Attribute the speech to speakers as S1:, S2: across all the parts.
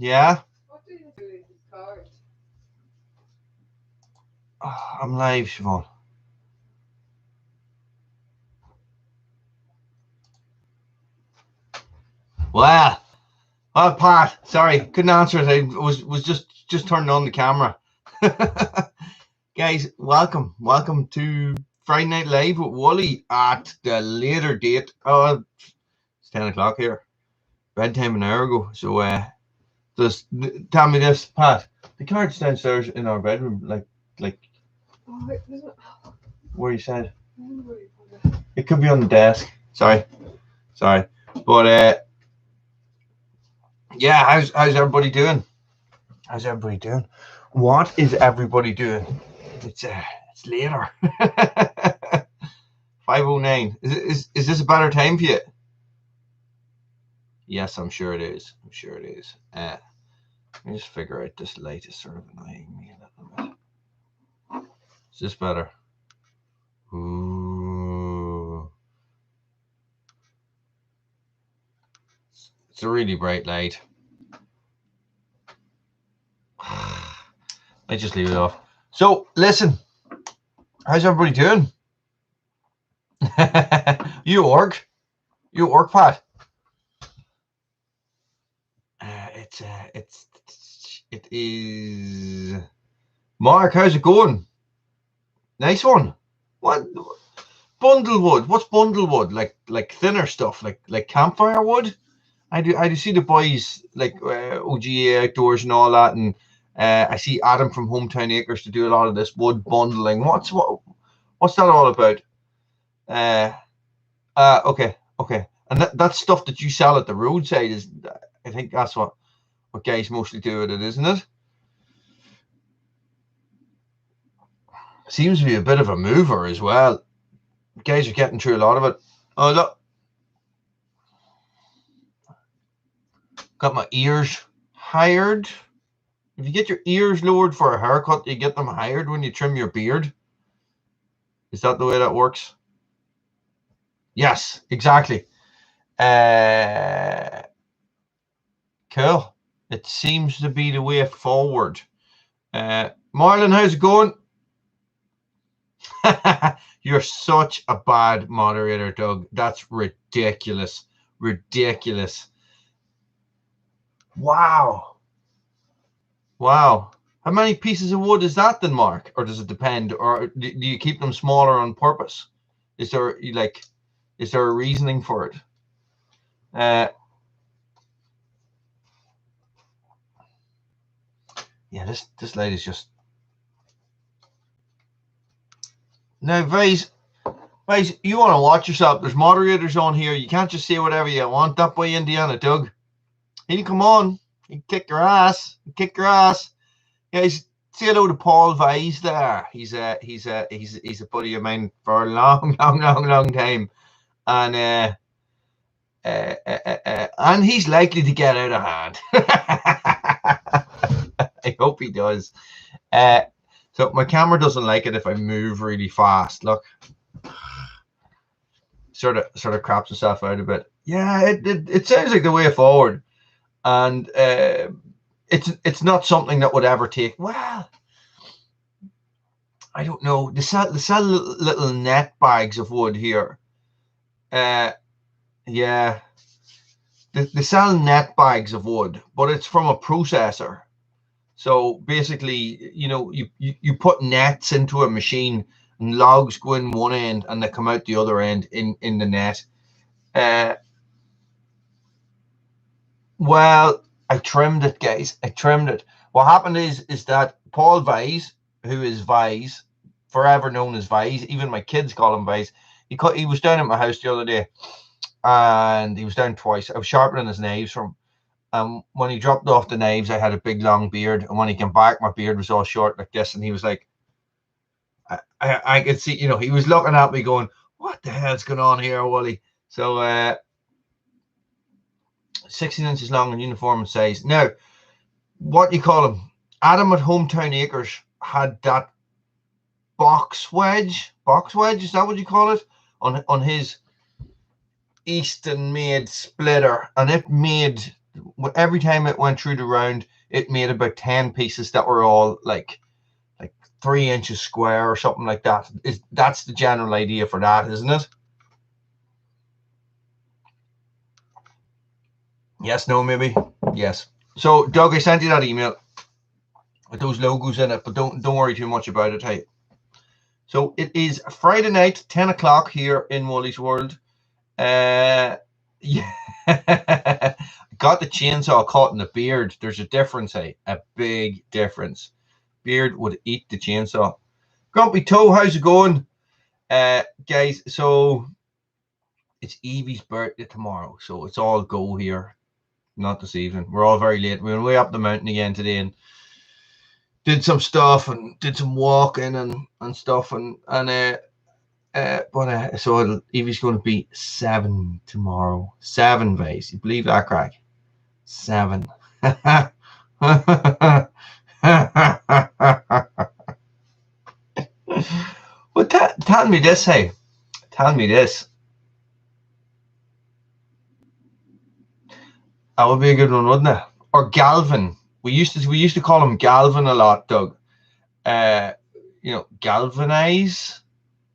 S1: Yeah.
S2: What do you do with this card?
S1: Oh, I'm live, Siobhan. Well, Pat, sorry, couldn't answer it. I was just turning on the camera. Guys, welcome to Friday Night Live with Wooly at the later date. Oh, it's 10 o'clock here. Bedtime an hour ago. So, just tell me this, Pat. The card's downstairs in our bedroom, like.
S2: Oh, wait, there's not...
S1: Where you said?
S2: I don't know where you put it.
S1: It could be on the desk. Sorry. But yeah, how's everybody doing? How's everybody doing? What is everybody doing? It's later. 5:09. Is this a better time for you? Yes, I'm sure it is. Let me just figure out this light is sort of annoying me a little bit. Is this better? Ooh. It's a really bright light. I just leave it off. So, listen. How's everybody doing? You orc, Pat. It is Mark. How's it going? Nice one. What bundle wood? What's bundle wood? Like thinner stuff, like campfire wood. I do see the boys like OGA Outdoors and all that, and I see Adam from Hometown Acres to do a lot of this wood bundling. What's that all about? Okay. And that stuff that you sell at the roadside is, I think that's what guys mostly do with it, isn't it? Seems to be a bit of a mover as well. Guys are getting through a lot of it. Oh, look. Got my ears hired. If you get your ears lowered for a haircut, you get them hired when you trim your beard. Is that the way that works? Yes, exactly. Cool. It seems to be the way forward. Marlon, how's it going? You're such a bad moderator, Doug. That's ridiculous. Wow. How many pieces of wood is that then, Mark? Or does it depend? Or do you keep them smaller on purpose? Is there a reasoning for it? Yeah, this light is just... Now, guys, you want to watch yourself. There's moderators on here. You can't just say whatever you want. That boy, Indiana, Doug. He'll come on. He'll kick your ass. Guys, say hello to Paul Weiss there. He's a buddy of mine for a long time. And he's likely to get out of hand. I hope he does. So my camera doesn't like it if I move really fast. Look, sort of craps itself out a bit. Yeah, it sounds like the way forward, and it's not something that would ever take. Well, I don't know. They sell little net bags of wood here. Yeah, they sell net bags of wood, but it's from a processor. So basically, you put nets into a machine, and logs go in one end and they come out the other end in the net. Well, I trimmed it, guys. What happened is that Paul Weiss, who is Weiss, forever known as Weiss, even my kids call him Weiss. He was down at my house the other day, and he was down twice. I was sharpening his knives from. When he dropped off the knives, I had a big long beard, and when he came back, my beard was all short like this, and he was like, I could see, he was looking at me going, what the hell's going on here, Wally? So 16 inches long and uniform size. Now, what you call him? Adam at Hometown Acres had that box wedge, is that what you call it? On his Easton made splitter, and it made every time it went through the round, it made about 10 pieces that were all like 3 inches square or something like that. That's the general idea for that, isn't it? Yes, no, maybe. Yes. So, Doug, I sent you that email with those logos in it, but don't worry too much about it. Hey. So it is Friday night, 10 o'clock here in Wally's World. Yeah. Got the chainsaw caught in the beard. There's a difference, hey? A big difference. Beard would eat the chainsaw. Grumpy Toe, how's it going? Guys, so it's Evie's birthday tomorrow, so it's all go here. Not this evening. We're all very late. We went way up the mountain again today and did some stuff and did some walking and stuff so Evie's going to be 7 tomorrow. 7 days. You believe that, crack? 7. Well, tell me this, hey. Tell me this. That would be a good one, wouldn't it? Or Galvin. We used to call him Galvin a lot, Doug. You know, galvanize.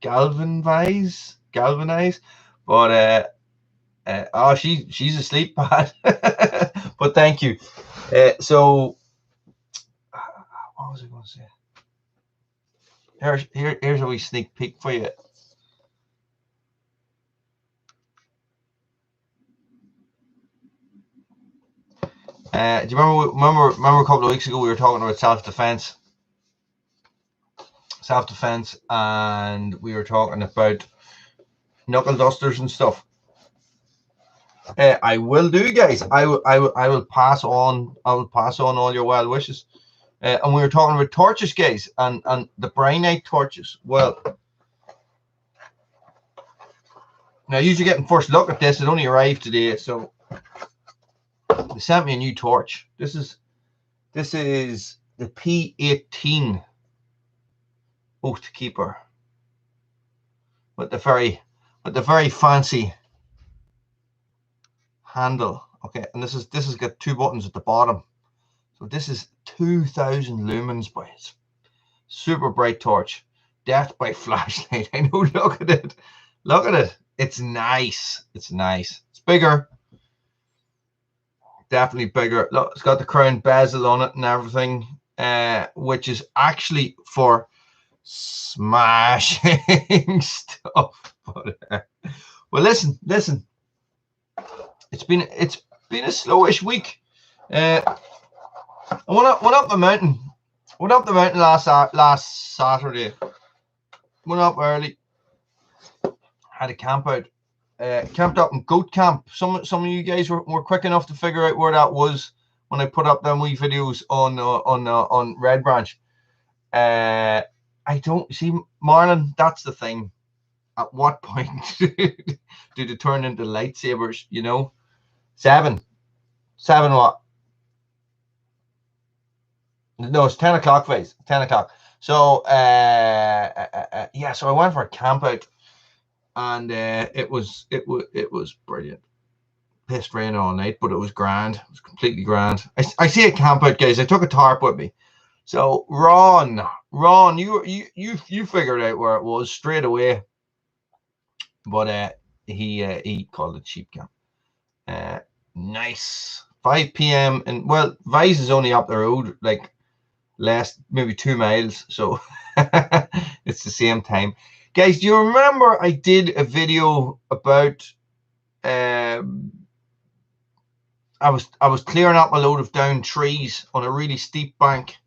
S1: But oh, she's asleep, Pat. But thank you. So what was I going to say? Here's a wee sneak peek for you. Do you remember a couple of weeks ago we were talking about self-defense, and we were talking about knuckle dusters and stuff. I will do, guys. I will pass on. I will pass on all your well wishes. And we were talking about torches, guys, and the Brainite torches. Well, now you're getting first look at this. It only arrived today, so they sent me a new torch. This is the P18 Oath Keeper with the very fancy handle. Okay, and this has got 2 buttons at the bottom. So this is 2,000 lumens, boys. Super bright torch. Death by flashlight. I know. Look at it. Look at it. It's nice. It's nice. It's bigger. Definitely bigger. Look, it's got the crown bezel on it and everything, which is actually for smashing stuff. But, well, listen. It's been a slowish week. I went up the mountain. Went up the mountain last Saturday. Went up early. Had a camp out. Camped up in Goat Camp. Some of you guys were quick enough to figure out where that was when I put up them wee videos on Red Branch. I don't see, Marlon. That's the thing. At what point do they turn into lightsabers? You know, 7 what? No, it's 10 o'clock, phase. 10 o'clock. So yeah. So I went for a camp out. And it was brilliant. Pissed rain all night, but it was grand. It was completely grand. I see a camp out, guys. I took a tarp with me. So Ron, you figured out where it was straight away. But he called it sheep camp. Nice. 5 p.m. and well, Vice is only up the road, like maybe 2 miles. So it's the same time. Guys, do you remember I did a video about I was clearing up a load of down trees on a really steep bank,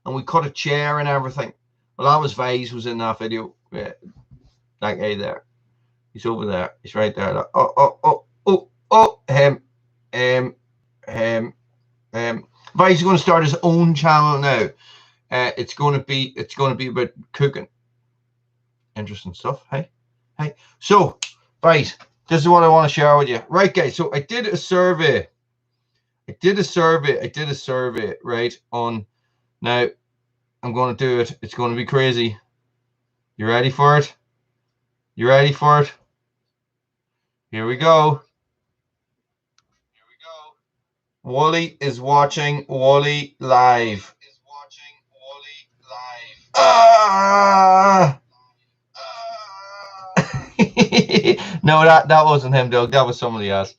S1: and we cut a chair and everything. Well, that was Vise was in that video. Yeah, that guy there. He's over there. He's right there. Vise is going to start his own channel now. It's going to be about cooking. Interesting stuff. Hey. So, right, this is what I want to share with you. Right, guys. So I did a survey. Right on. Now I'm going to do it. It's going to be crazy. You ready for it? Here we go. Wally is watching Wally live. Ah! No, that wasn't him, Doug. That was somebody else.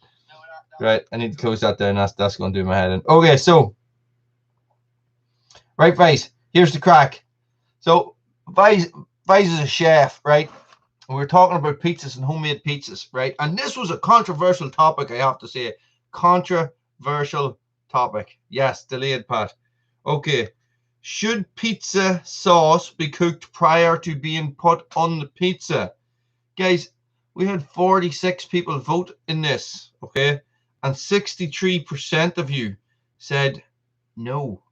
S1: Right, I need to close that down. That's going to do my head in. Okay, so right, Vice. Here's the crack. So Vice is a chef, right? And we're talking about pizzas and homemade pizzas, right? And this was a controversial topic, I have to say. Controversial topic. Yes, delayed, Pat. Okay. Should pizza sauce be cooked prior to being put on the pizza? Guys, we had 46 people vote in this, okay? And 63% of you said no.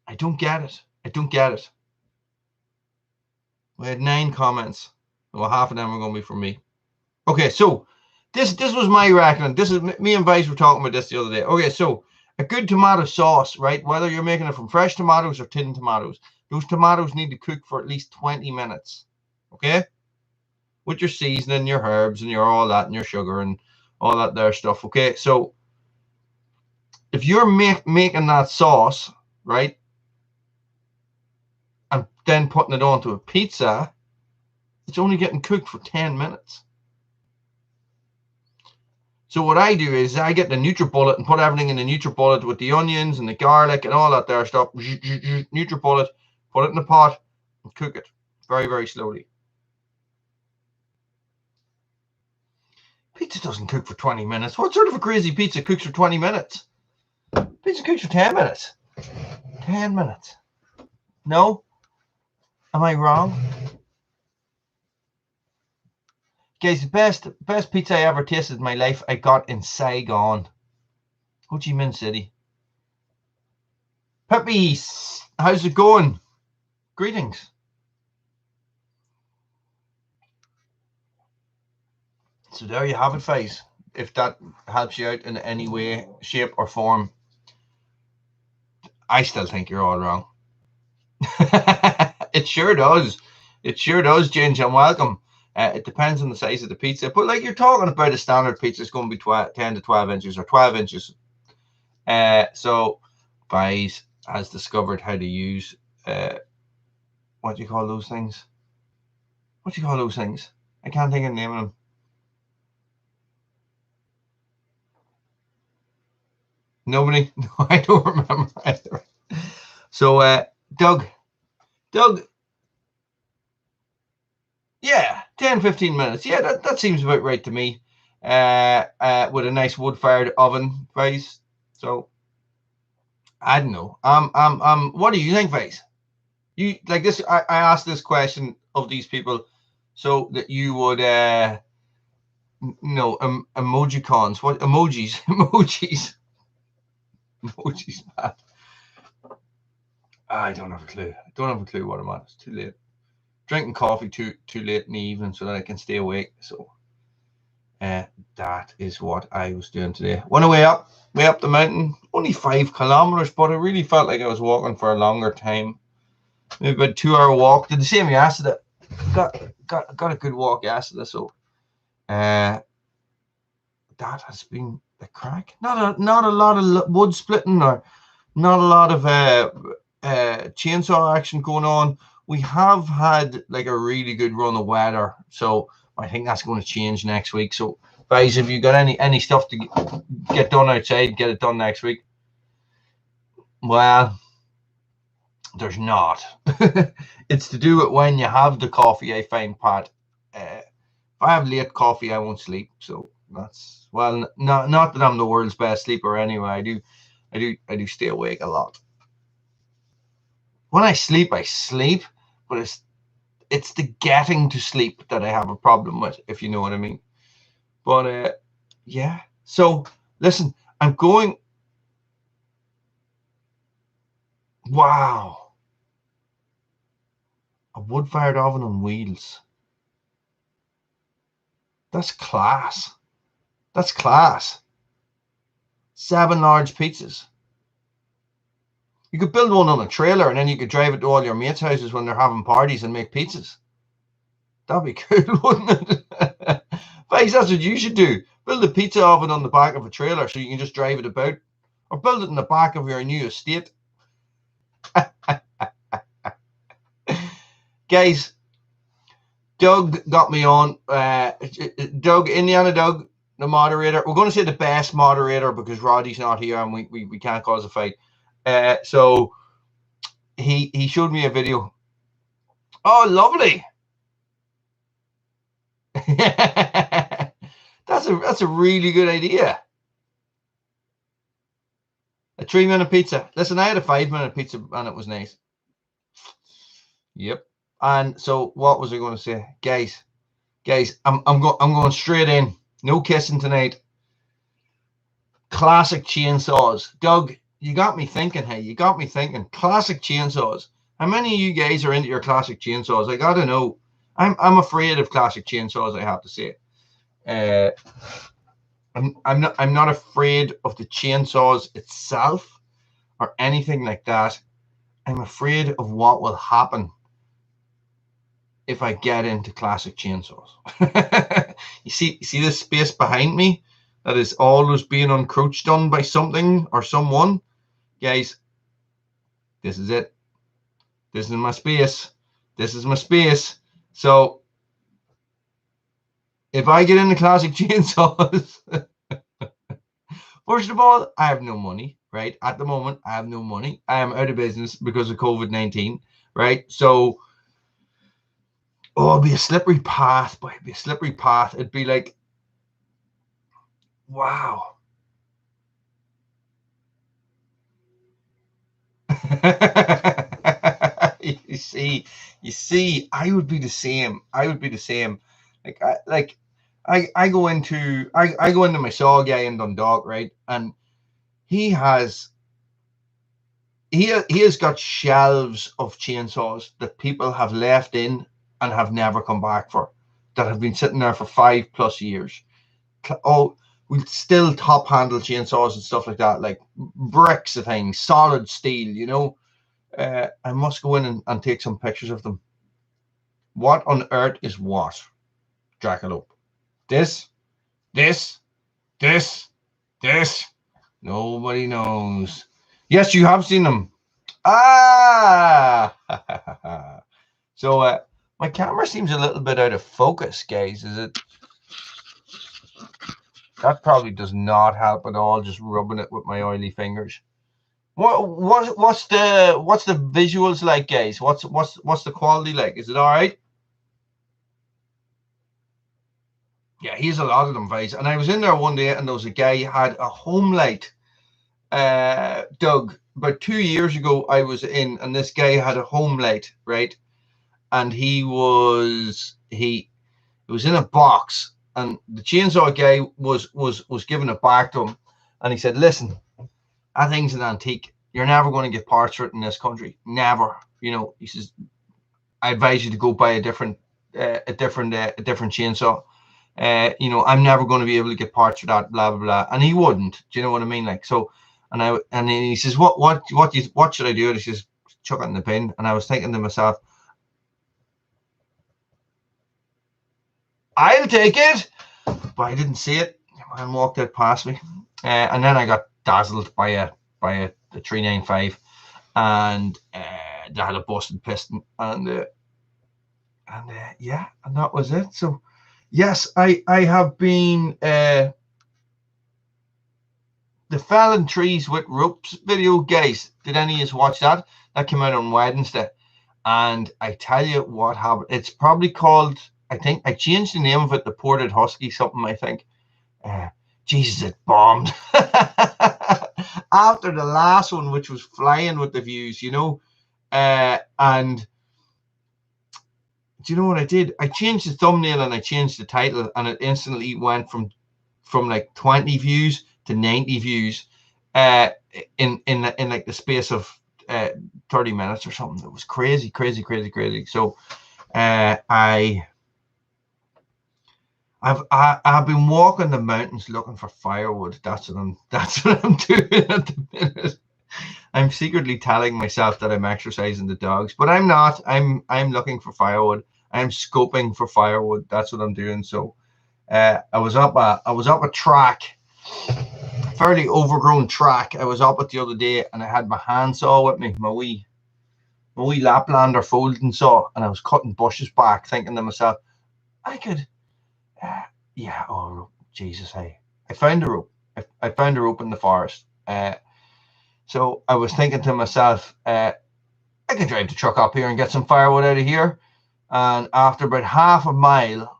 S1: I don't get it. I don't get it. We had 9 comments. Well, half of them are going to be from me. Okay, so this was my reckoning. This is me and Vice were talking about this the other day. Okay, so a good tomato sauce, right? Whether you're making it from fresh tomatoes or tinned tomatoes, those tomatoes need to cook for at least 20 minutes. Okay? With your seasoning, your herbs, and your all that, and your sugar, and all that there stuff. Okay, so if you're making that sauce, right, and then putting it onto a pizza, it's only getting cooked for 10 minutes. So what I do is I get the NutriBullet and put everything in the NutriBullet with the onions and the garlic and all that there stuff. NutriBullet, put it in the pot and cook it very, very slowly. Pizza doesn't cook for 20 minutes. What sort of a crazy pizza cooks for 20 minutes? Pizza cooks for 10 minutes. 10 minutes. No? Am I wrong? Guys, the best pizza I ever tasted in my life, I got in Saigon, Ho Chi Minh City. Puppies, how's it going? Greetings. So there you have it, Face. If that helps you out in any way, shape, or form, I still think you're all wrong. It sure does. It sure does, Ginger, and welcome. It depends on the size of the pizza. But like you're talking about a standard pizza, it's going to be 10 to 12 inches or 12 inches. So Vice has discovered how to use, what do you call those things? What do you call those things? I can't think of the name of them. Nobody? No, I don't remember either. So, Doug, yeah, 10, 15 minutes. Yeah, that seems about right to me. With a nice wood-fired oven, Vice. So, I don't know. What do you think, Vice? You like this? I asked this question of these people so that you would, emoji cons. What emojis? Emojis, man. I don't have a clue. I don't have a clue what I'm at. It's too late. Drinking coffee too late in the evening so that I can stay awake. So that is what I was doing today. Went way up the mountain, only 5 kilometers, but I really felt like I was walking for a longer time. Maybe about 2-hour walk. Did the same yesterday. Got a good walk yesterday. So that has been the crack. Not a lot of wood splitting or not a lot of chainsaw action going on. We have had like a really good run of weather, so I think that's going to change next week. So guys, if you got any stuff to get done outside, get it done next week. Well, there's not. It's to do with when you have the coffee, I find, Pat. If I have late coffee, I won't sleep. So that's, well, not that I'm the world's best sleeper anyway. I do stay awake a lot. When I sleep, but it's the getting to sleep that I have a problem with, if you know what I mean. But yeah. So listen, I'm going. Wow. A wood-fired oven on wheels. That's class. That's class. 7 large pizzas. You could build one on a trailer and then you could drive it to all your mates' houses when they're having parties and make pizzas. That'd be cool, wouldn't it? Vice, that's what you should do. Build a pizza oven on the back of a trailer so you can just drive it about, or build it in the back of your new estate. Guys, Doug got me on. Doug, Indiana Doug, the moderator. We're going to say the best moderator because Roddy's not here and we can't cause a fight. So he showed me a video. Oh, lovely. That's a really good idea. A 3-minute pizza. Listen, I had a 5-minute pizza and it was nice. Yep. And so what was I going to say? Guys, I'm going straight in. No kissing tonight. Classic chainsaws. Doug, you got me thinking, hey, you got me thinking. Classic chainsaws. How many of you guys are into your classic chainsaws? I gotta know. I'm afraid of classic chainsaws, I have to say. I'm not afraid of the chainsaws itself or anything like that. I'm afraid of what will happen if I get into classic chainsaws. you see this space behind me that is always being encroached on by something or someone? Guys, this is it. This is my space. This is my space. So if I get into classic chainsaws, first of all, I have no money, right? At the moment, I have no money. I am out of business because of COVID-19, right? So, oh, it'd be a slippery path, but it'd be a slippery path. It'd be like, wow. you see, I would be the same. I would be the same. I go into my saw guy in Dundalk, right? And he has got shelves of chainsaws that people have left in and have never come back for, that have been sitting there for 5+ years. Oh, we still top handle chainsaws and stuff like that, like bricks of things, solid steel, you know. I must go in and take some pictures of them. What on earth is what? Jackalope. This. Nobody knows. Yes, you have seen them. Ah! So my camera seems a little bit out of focus, guys. Is it? That probably does not help at all, just rubbing it with my oily fingers. What's the visuals like, guys? What's the quality like? Is it all right? Yeah, he's a lot of them, guys. And I was in there one day and there was a guy who had a home light. Doug, about 2 years ago, I was in, and this guy had a home light, right? And it was in a box, and the chainsaw guy was giving it back to him, and he said, "Listen, that thing's an antique. You're never going to get parts for it in this country. Never. You know," he says, "I advise you to go buy a different chainsaw. You know, I'm never going to be able to get parts for that, blah blah blah." And he wouldn't. Do you know what I mean? Like, so, and then he says, "What should I do?" And he says, "Chuck it in the bin." And I was thinking to myself, I'll take it, but I didn't see it. The man walked out past me, and then I got dazzled by a 395, and they had a busted piston, and yeah, and that was it. So yes, I have been the felling trees with ropes video, guys. Did any of you watch that? That came out on Wednesday, and I tell you what happened. It's probably called, I think I changed the name of it, the Ported Husky something, I think. Jesus, it bombed. After the last one, which was flying with the views, you know. And do you know what I did? I changed the thumbnail and I changed the title, and it instantly went from like 20 views to 90 views in like the space of 30 minutes or something. It was crazy. So I've been walking the mountains looking for firewood. That's what I'm doing at the minute. I'm secretly telling myself that I'm exercising the dogs, but I'm not. I'm looking for firewood. I'm scoping for firewood. That's what I'm doing. So I was up a track, fairly overgrown track. I was up it the other day, and I had my handsaw with me, my wee Laplander folding saw, and I was cutting bushes back, thinking to myself, I could, yeah. Oh Jesus, hey! I found a rope. I found a rope in the forest. So I was thinking to myself, I could drive the truck up here and get some firewood out of here. And after about half a mile,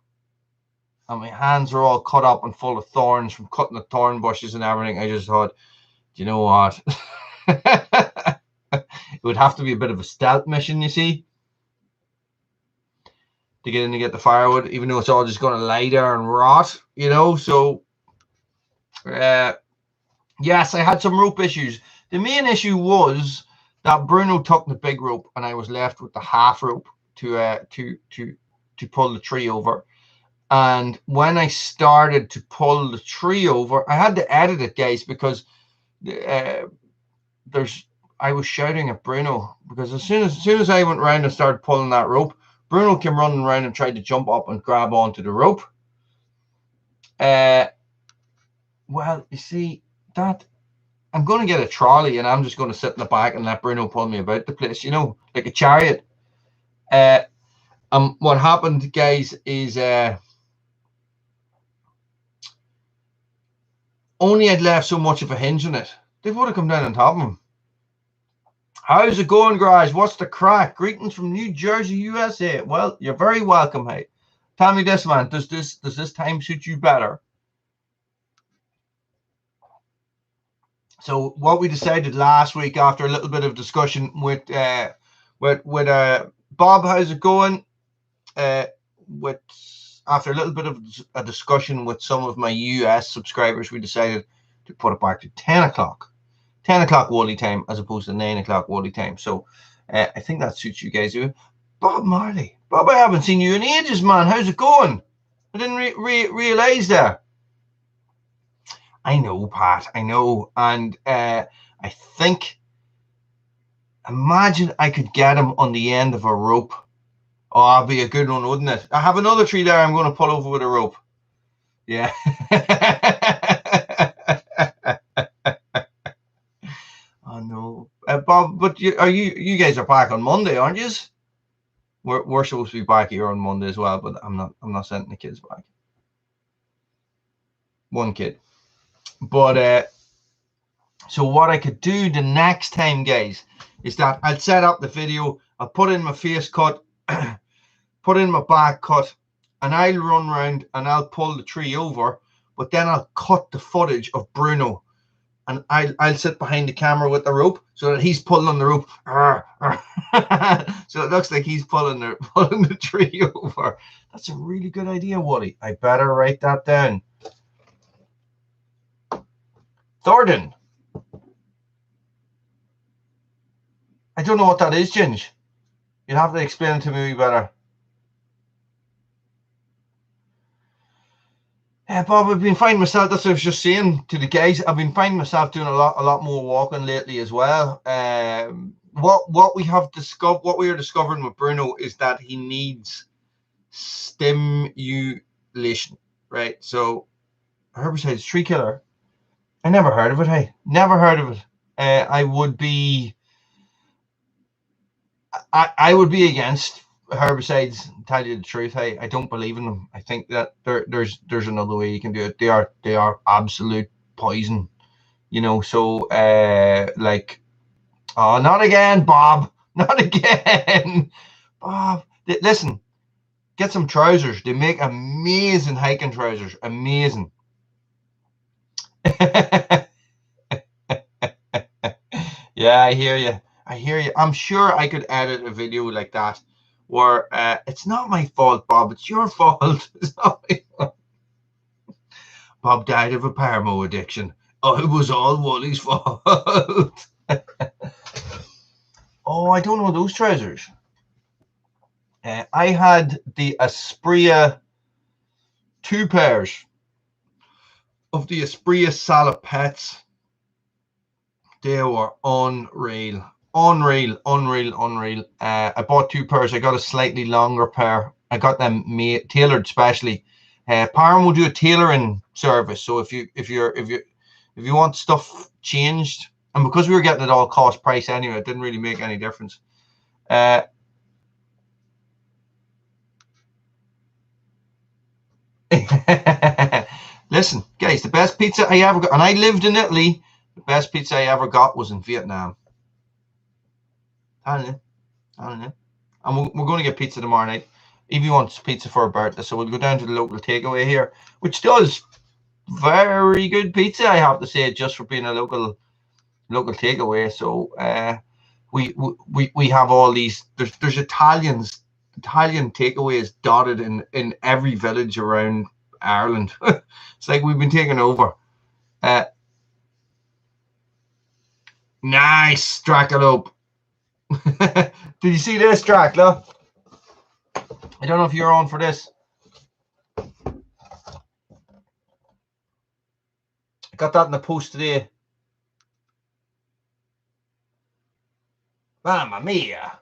S1: and my hands were all cut up and full of thorns from cutting the thorn bushes and everything, I just thought, do you know what? It would have to be a bit of a stealth mission, you see, to get in and get the firewood, even though it's all just going to lie there and rot, you know. So, yes, I had some rope issues. The main issue was that Bruno took the big rope, and I was left with the half rope to pull the tree over. And when I started to pull the tree over, I had to edit it, guys, because I was shouting at Bruno, because as soon as I went around and started pulling that rope, Bruno came running around and tried to jump up and grab onto the rope. Well, you see, that I'm going to get a trolley, and I'm just going to sit in the back and let Bruno pull me about the place, you know, like a chariot. What happened, guys, is only I'd left so much of a hinge in it, they would have come down on top of him. How's it going, guys? What's the crack? Greetings from New Jersey, USA. Well, you're very welcome. Hey, tell me this, man. Does this time suit you better? So what we decided last week, after a little bit of discussion with Bob, how's it going? After a little bit of a discussion with some of my US subscribers, we decided to put it back to 10 o'clock Wally time, as opposed to 9 o'clock Wally time. So I think that suits you guys. Bob Marley. Bob, I haven't seen you in ages, man. How's it going? I didn't realize that. I know, Pat. I know. And I think, imagine I could get him on the end of a rope. Oh, that'd be a good one, wouldn't it? I have another tree there I'm going to pull over with a rope. Yeah. Oh, no. Bob, but you guys are back on Monday, aren't you? We're supposed to be back here on Monday as well, but I'm not sending the kids back. One kid. But so what I could do the next time, guys, is that I'll set up the video, I'll put in my face cut, put in my back cut, and I'll run around and I'll pull the tree over, but then I'll cut the footage of Bruno, and I'll sit behind the camera with the rope so that he's pulling the rope. So it looks like he's pulling the tree over. That's a really good idea, Wally. I better write that down. Thornton. I don't know what that is, Ginge. You'll have to explain it to me better. Yeah, Bob, I've been finding myself, that's what I was just saying to the guys, I've been finding myself doing a lot more walking lately as well. What we are discovering with Bruno is that he needs stimulation, right? So herbicide, tree killer. I never heard of it, hey. Never heard of it. I would be against herbicides, tell you the truth. Hey, I don't believe in them. I think that there's another way you can do it. They are absolute poison, you know. So like, oh, not again, Bob. Not again. Bob, listen, get some trousers. They make amazing hiking trousers. Amazing. Yeah, I hear you. I'm sure I could edit a video like that where it's not my fault, Bob. It's your fault. It's not my fault. Bob died of a paramo addiction. Oh, it was all Wally's fault. Oh, I don't know those trousers. I had the Aspria, 2 pairs of the Aspria Salopettes. They were unreal. I bought 2 pairs. I got a slightly longer pair. I got them tailored specially Parham will do a tailoring service. So if you want stuff changed, and because we were getting it all cost price anyway, it didn't really make any difference. Listen, guys, the best pizza I ever got, and I lived in Italy. The best pizza I ever got was in Vietnam. I don't know. And we're going to get pizza tomorrow night. Evie wants pizza for her birthday, so we'll go down to the local takeaway here, which does very good pizza, I have to say, just for being a local takeaway. So we have all these. There's Italian takeaways dotted in every village around Ireland. It's like we've been taken over. Nice, Dracula. Did you see this, Dracula? I don't know if you're on for this. I got that in the post today. Mamma mia.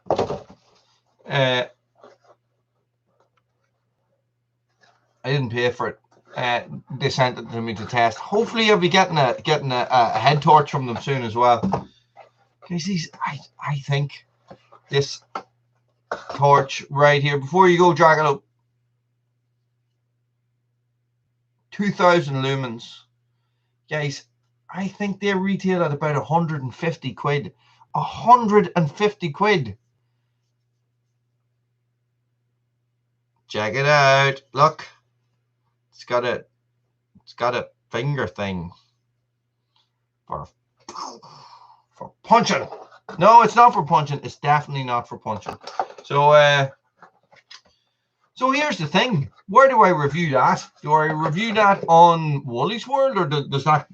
S1: I didn't pay for it. They sent it to me to test. Hopefully I'll be getting a head torch from them soon as well. Because I think this torch right here, before you go, Dracula, 2,000 lumens. Guys, I think they retail at about 150 quid. 150 quid. Check it out. Look. It's got a finger thing for punching. No, it's not for punching. It's definitely not for punching. So so here's the thing. Where do I review that? Do I review that on Woolies World, or does that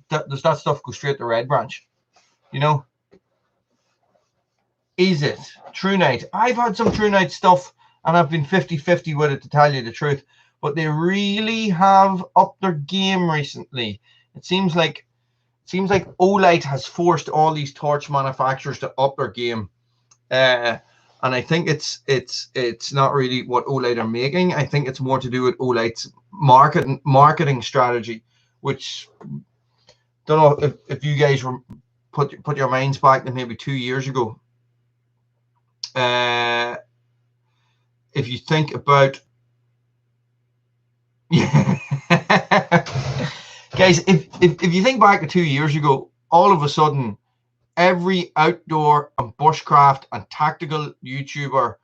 S1: stuff go straight to Red Branch? You know? Is it True Night? I've had some True Night stuff, and I've been 50-50 with it, to tell you the truth. But they really have upped their game recently. It seems like Olight has forced all these torch manufacturers to up their game, and I think it's not really what Olight are making. I think it's more to do with Olight's marketing strategy, which don't know if you guys were put your minds back to maybe 2 years ago. If you think about guys, if you think back to 2 years ago, all of a sudden every outdoor and bushcraft and tactical YouTuber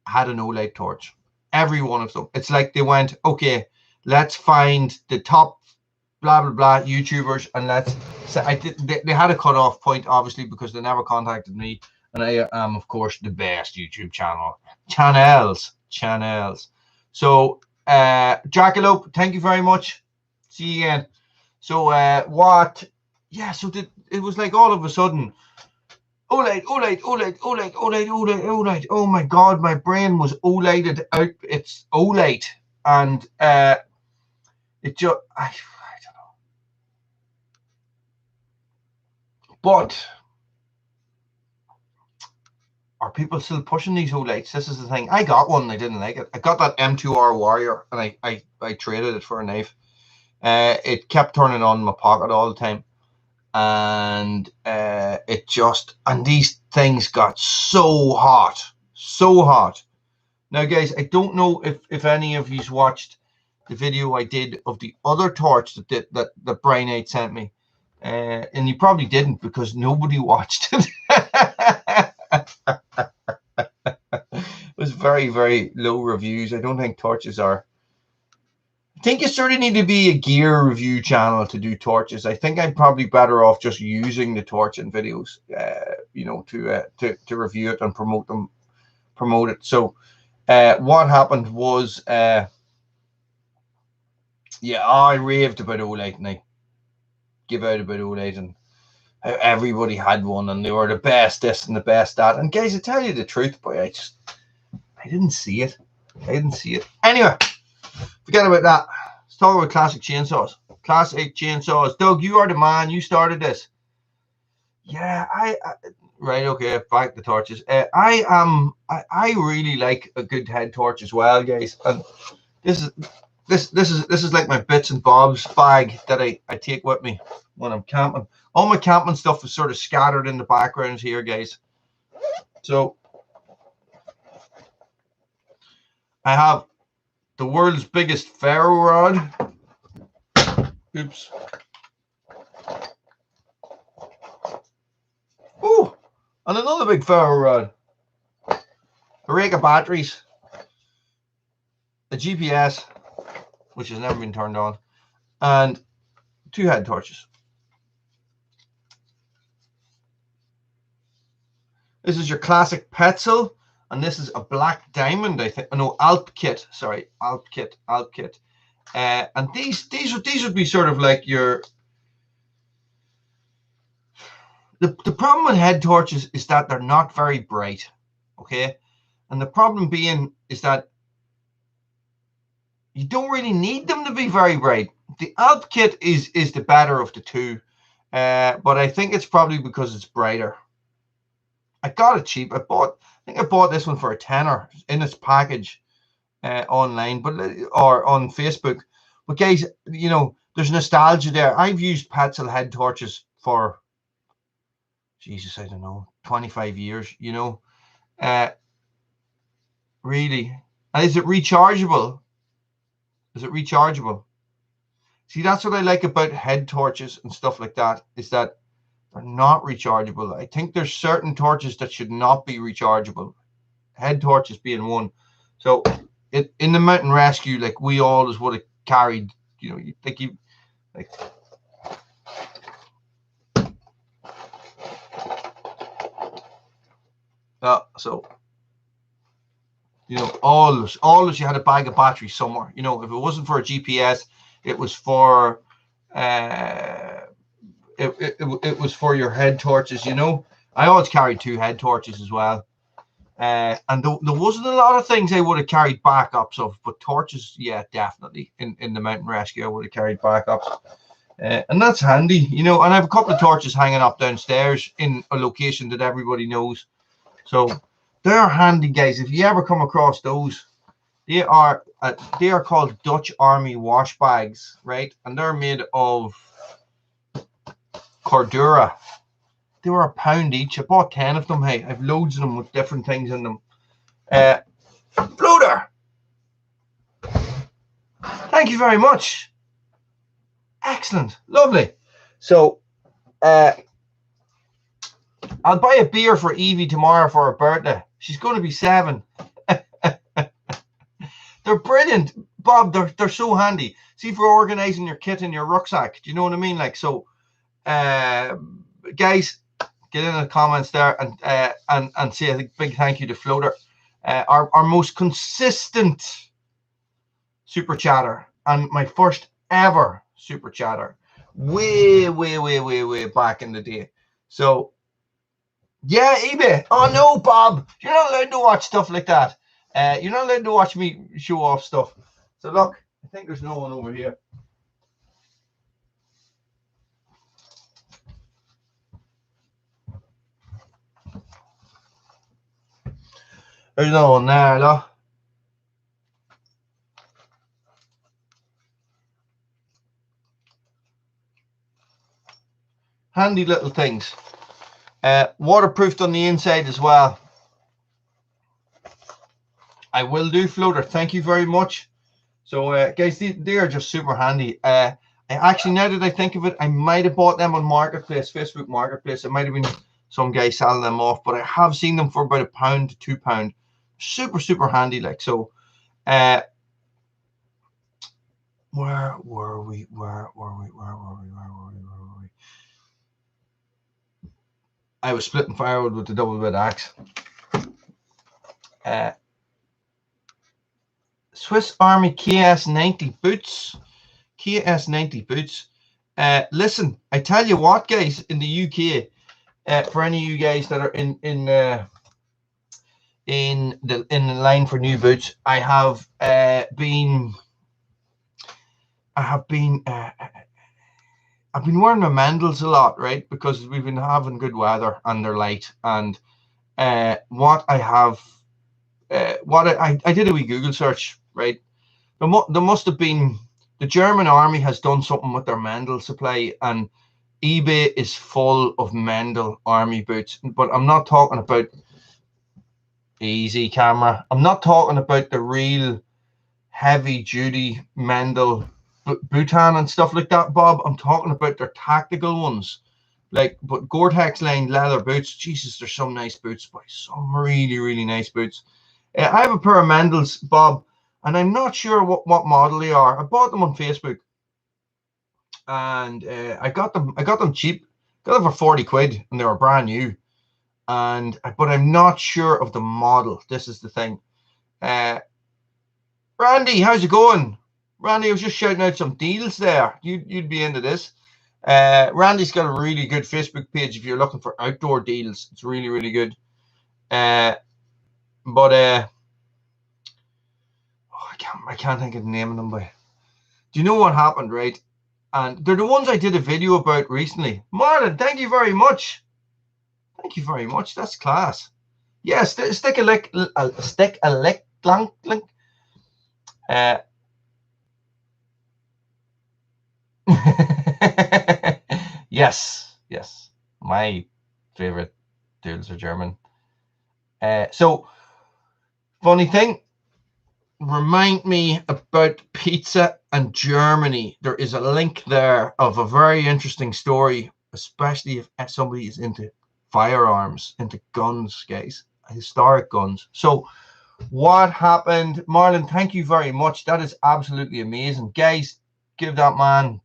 S1: had an Olight torch. Every one of them. It's like they went, okay, let's find the top blah blah blah YouTubers, and let's say they had a cutoff point, obviously, because they never contacted me, and I am of course the best YouTube channels. So Jackalope, thank you very much. See you again. So what? Yeah. So it was like all of a sudden, Olight. Oh my God, my brain was Olighted out. It's Olight, and it just I don't know. But are people still pushing these Olights? This is the thing. I got one. I didn't like it. I got that M2R Warrior, and I traded it for a knife. It kept turning on in my pocket all the time, and and these things got so hot. Now, guys, I don't know if any of you watched the video I did of the other torch that Brian 8 sent me, and you probably didn't, because nobody watched it. It was very, very low reviews. I don't think torches are. I think you sort of need to be a gear review channel to do torches. I think I'm probably better off just using the torch in videos, you know, to review it and promote it. So what happened was, yeah, I raved about Olight, and I give out about Olight, and how everybody had one, and they were the best this and the best that. And guys, I tell you the truth, boy, I didn't see it. Anyway, forget about that. Let's talk about classic chainsaws. Doug, you are the man. You started this. Yeah, right. Okay, back to torches. I really like a good head torch as well, guys. And this this is like my bits and bobs bag that I take with me when I'm camping. All my camping stuff is sort of scattered in the backgrounds here, guys. So I have the world's biggest ferro rod. Oops. Oh, and another big ferro rod. A rake of batteries. A GPS, which has never been turned on, and 2 head torches. This is your classic Petzl, and this is a black diamond, I think. Oh, no, Alp kit. Sorry, Alp kit. And these would be sort of like your. The problem with head torches is that they're not very bright, okay, and the problem being is that you don't really need them to be very bright. The Alp kit is the better of the two, but I think it's probably because it's brighter. I got it cheap. I think I bought this one for a tenner in its package online, or on Facebook. But guys, you know, there's nostalgia there. I've used Petzl head torches for, Jesus, I don't know, 25 years. You know, really. And is it rechargeable? Is it rechargeable? See, that's what I like about head torches and stuff like that, is that they're not rechargeable. I think there's certain torches that should not be rechargeable. Head torches being one. So in the mountain rescue, like, we always would have carried, you know, you think you like. So you know, always you had a bag of batteries somewhere. You know, if it wasn't for a GPS, it was for it was for your head torches. You know, I always carried 2 head torches as well. And there wasn't a lot of things I would have carried backups of, but torches, yeah, definitely. In the mountain rescue, I would have carried backups. And that's handy, you know. And I have a couple of torches hanging up downstairs in a location that everybody knows. So they're handy, guys. If you ever come across those, they are called Dutch Army wash bags, right? And they're made of Cordura. They were £1 each. I bought 10 of them. Hey, I've loads of them with different things in them. Floater. Thank you very much. Excellent. Lovely. So, I'll buy a beer for Evie tomorrow for her birthday. She's going to be 7. They're brilliant, Bob. They're so handy. See, for organizing your kit in your rucksack. Do you know what I mean? Like, so, guys, get in the comments there and say a big thank you to Floater, our most consistent super chatter, and my first ever super chatter, way back in the day. So, yeah, eBay. Oh no, Bob, you're not allowed to watch stuff like that. You're not allowed to watch me show off stuff. So look, I think there's no one over here. There's no one there, though. Handy little things. Waterproofed on the inside as well. I will do, Floater. Thank you very much. So, guys, they are just super handy. I actually, now that I think of it, I might have bought them on Marketplace, Facebook Marketplace. It might have been some guy selling them off, but I have seen them for about £1 to £2. Super handy, like. So, where were we? I was splitting firewood with the double bed axe. Swiss Army KS90 boots. KS90 boots. Listen, I tell you what, guys, in the UK, for any of you guys that are in the line for new boots, I have been I've been wearing my Mendels a lot, right? Because we've been having good weather and they're light. And what I have, I did a wee Google search, right? there must have been, the German army has done something with their Mendel supply, and eBay is full of Mendel army boots. But I'm not talking about, easy camera, I'm not talking about the real heavy duty Mendel Bhutan and stuff like that, Bob. I'm talking about their tactical ones, like, but Gore-Tex lined leather boots. Jesus, there's some nice boots, boy. Some really nice boots. I have a pair of Mendels, Bob, and I'm not sure what model they are. I bought them on Facebook, and I got them cheap. Got them for 40 quid, and they were brand new. But I'm not sure of the model. This is the thing. Randy, how's it going? Randy, I was just shouting out some deals there. You'd be into this. Randy's got a really good Facebook page if you're looking for outdoor deals. It's really good. I can't think of the name of them. But do you know what happened, right? And they're the ones I did a video about recently. Marlon, thank you very much. Thank you very much. That's class. Yes, stick a link. Yes. My favorite tools are German. So, funny thing, remind me about pizza and Germany. There is a link there of a very interesting story, especially if somebody is into firearms, into guns, guys, historic guns. So, what happened? Marlon, thank you very much. That is absolutely amazing. Guys, give that man.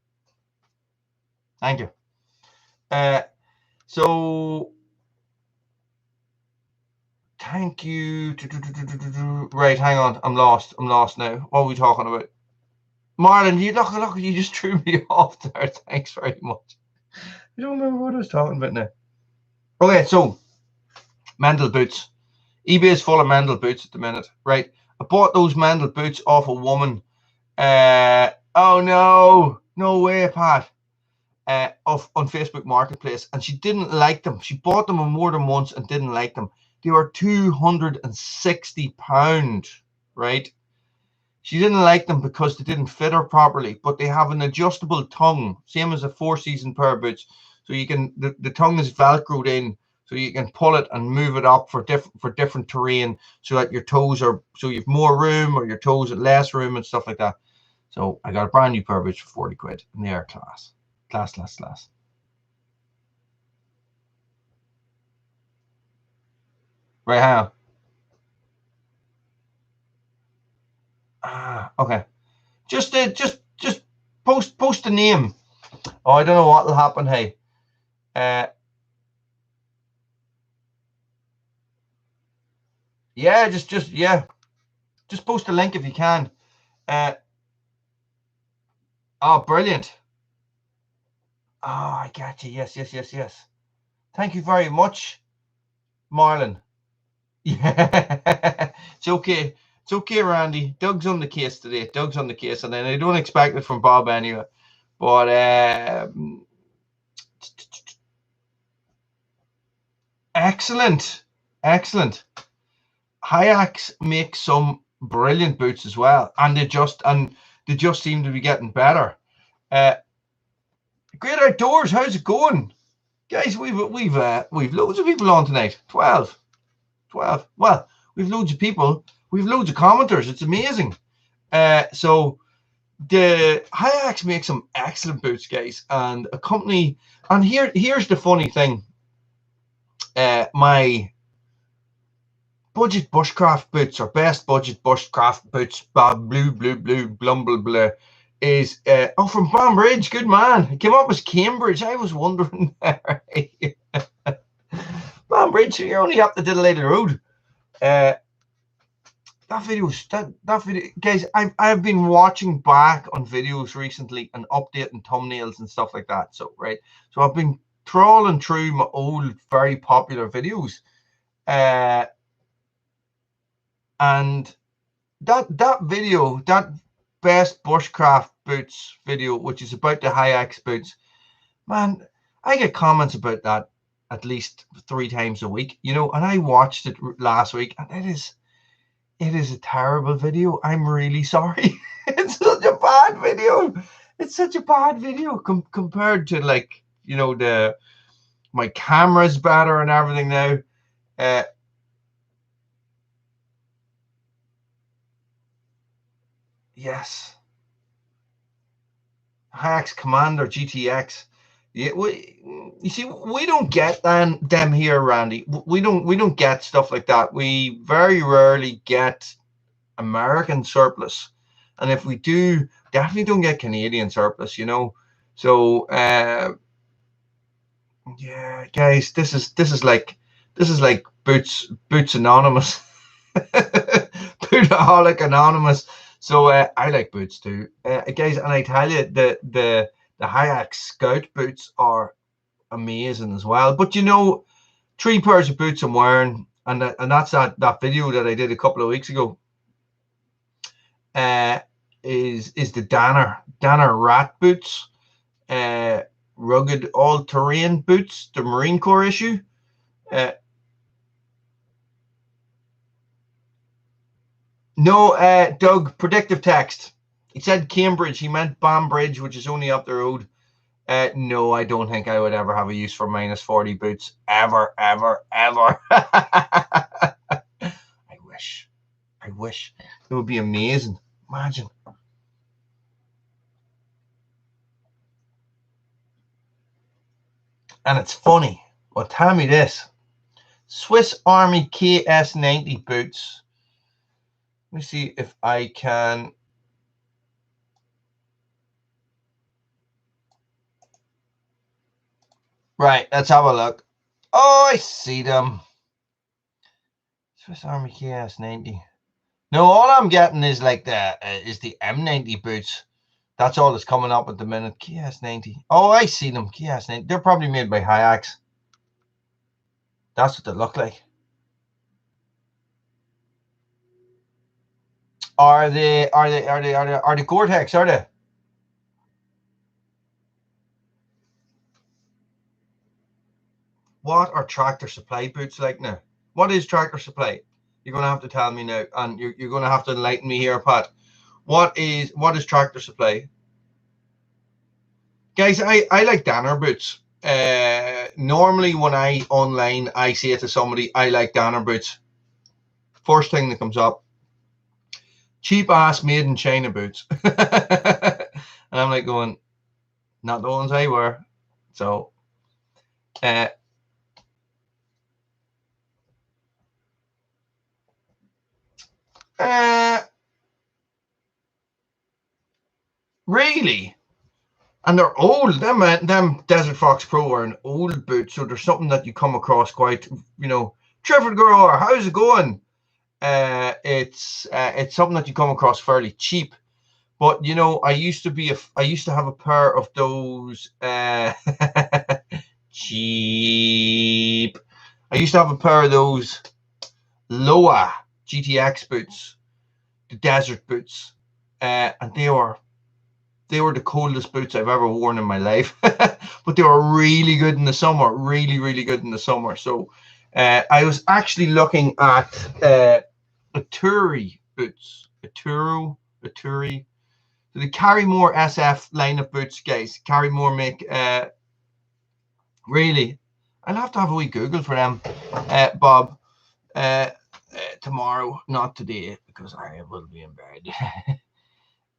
S1: Thank you. So thank you. Right, hang on. I'm lost now. What are we talking about? Marlon, you look, you just threw me off there. Thanks very much. I don't remember what I was talking about now. Okay, so Mendel boots. eBay is full of Mendel boots at the minute, right? I bought those Mendel boots off a woman. Oh no way, Pat. On Facebook Marketplace, and she didn't like them. She bought them more than once and didn't like them. They were £260, right? She didn't like them because they didn't fit her properly, but they have an adjustable tongue, same as a four-season pair of boots. So you can, the tongue is velcroed in, so you can pull it and move it up for different terrain, so that your toes are, so you have more room, or your toes have less room and stuff like that. So I got a brand new pair of boots for 40 quid, and they are class. Class. Right, hang on. Okay. Just post the name. Oh, I don't know what will happen. Hey. Yeah, just post a link if you can. Oh, brilliant. Oh, I got you. Yes. Thank you very much, Marlon. Yeah, it's okay. It's okay, Randy. Doug's on the case today. Doug's on the case, and then I don't expect it from Bob anyway. But excellent. Hayaks make some brilliant boots as well, and they just seem to be getting better. Great Outdoors, how's it going, guys? We've loads of people on tonight. 12. Well, we've loads of people. We've loads of commenters. It's amazing. So the Hayaks make some excellent boots, guys, and a company. And here's the funny thing. My budget bushcraft boots, or best budget bushcraft boots, blue, blumble, blue, is from Banbridge. Good man. It came up as Cambridge. I was wondering there. Banbridge, you're only up the Diddley Road. That video, guys. I've been watching back on videos recently and updating thumbnails and stuff like that. So so I've been trawling through my old, very popular videos, and that video, that best bushcraft boots video, which is about the Hayaks boots, man, I get comments about that at least 3 times a week, and I watched it last week, and It is a terrible video. I'm really sorry. It's such a bad video. It's such a bad video compared to, like, you know, my camera's better and everything now. Yes. Hacks Commander GTX. Yeah, you see, we don't get them here, Randy. We don't get stuff like that. We very rarely get American surplus, and if we do, definitely don't get Canadian surplus. You know, so yeah, guys, this is like Boots Anonymous, Bootaholic Anonymous. So I like boots too, guys, and I tell you, the Hayek Scout boots are amazing as well. But you know, 3 pairs of boots I'm wearing, and that's that video that I did a couple of weeks ago. Is the Danner Rat boots, rugged all-terrain boots, the Marine Corps issue. No, Doug, predictive text. He said Cambridge. He meant Banbridge, which is only up the road. No, I don't think I would ever have a use for -40 boots. Ever, ever, ever. I wish. I wish. It would be amazing. Imagine. And it's funny. Well, tell me this. Swiss Army KS90 boots. Let me see if I can. Right, let's have a look. Oh, I see them. Swiss Army KS90. No, all I'm getting is like the M90 boots. That's all that's coming up at the minute. KS90. Oh, I see them. KS90. They're probably made by Hayaks. That's what they look like. Are they Gore-Tex, are they? What are Tractor Supply boots like now? What is Tractor Supply? You're going to have to tell me now, and you're going to have to enlighten me here, Pat. What is Tractor Supply? Guys, I like Danner boots. Normally when I online, I say to somebody, I like Danner boots. First thing that comes up, cheap ass made in China boots. And I'm like going, not the ones I wear. So, really? And they're old. Them Desert Fox Pro are an old boot, so there's something that you come across quite, you know. Trevor Girl, how's it going? It's something that you come across fairly cheap. But you know, I used to have a pair of those cheap. I used to have a pair of those Loa GTX boots, the desert boots, and they were the coldest boots I've ever worn in my life. But they were really good in the summer, really good in the summer. So I was actually looking at Aturi boots, Aturi. So the Carrymore SF line of boots, guys. Carrymore make really. I'll have to have a wee Google for them, Bob. Tomorrow, not today, because I will be in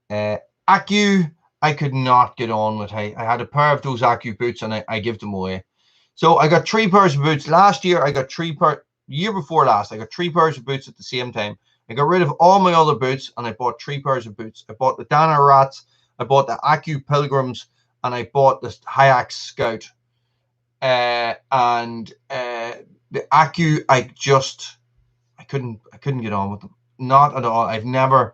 S1: bed. Accu, I could not get on with. I had a pair of those Accu boots, and I give them away. So I got 3 pairs of boots last year. I got 3 pairs. Year before last, I got 3 pairs of boots at the same time. I got rid of all my other boots, and I bought 3 pairs of boots. I bought the Danner Rats, I bought the Accu Pilgrims, and I bought the Hayaks Scout. And the Accu, I couldn't get on with them. Not at all. I've never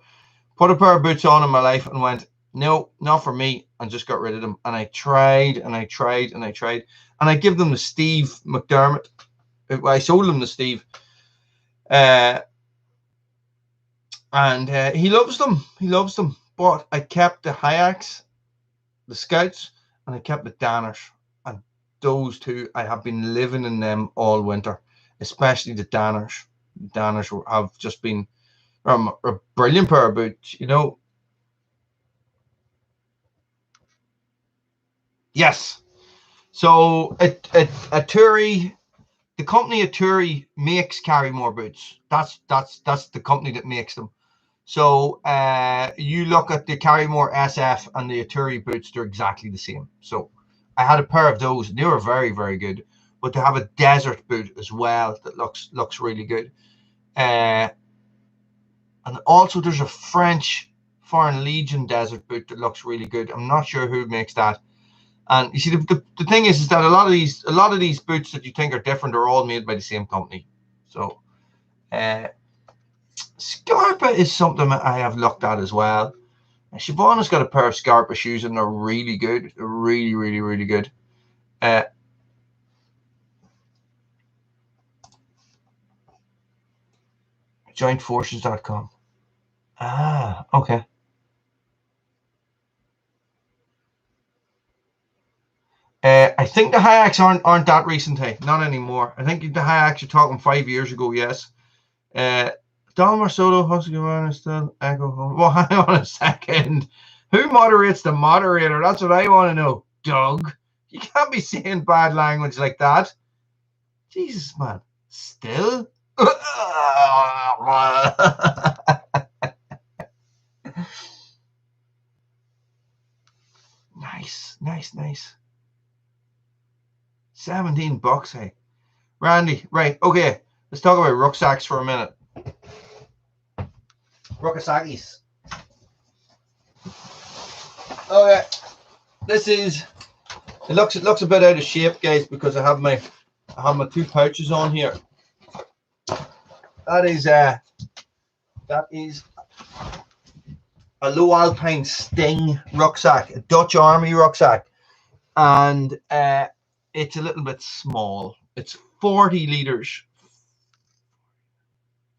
S1: put a pair of boots on in my life and went, no, not for me, and just got rid of them. And I tried, and I tried, and I tried. And I give them to Steve McDermott. I sold them to Steve. And he loves them. He loves them. But I kept the Hayaks, the Scouts, and I kept the Danners. And those 2, I have been living in them all winter, especially the Danners. Danners have just been A brilliant pair of boots, you know. Yes. So Aturi, the company Aturi makes Carrymore boots. That's the company that makes them. So you look at the Carrymore SF and the Aturi boots; they're exactly the same. So I had a pair of those, and they were very, very good. But they have a desert boot as well that looks really good. And also there's a French Foreign Legion desert boot that looks really good. I'm not sure who makes that. And you see, the thing is that a lot of these boots that you think are different are all made by the same company. So Scarpa is something I have looked at as well. Siobhan's got a pair of Scarpa shoes and they're really good. They're really, really, really good. Jointforces.com. Ah, okay. I think the Hayaks aren't that recent, hey, not anymore. I think the Hayaks are talking 5 years ago, yes. Dalmar Solo, Husqvarna, still Echo. Well, hang on a second. Who moderates the moderator? That's what I want to know. Doug, you can't be saying bad language like that. Jesus, man. Still? Nice. $17, hey. Randy, right, okay. Let's talk about rucksacks for a minute. Rucksackies. Okay. This is it looks a bit out of shape, guys, because I have my two pouches on here. That is a low alpine Sting rucksack, a Dutch Army rucksack, and it's a little bit small. It's 40 liters,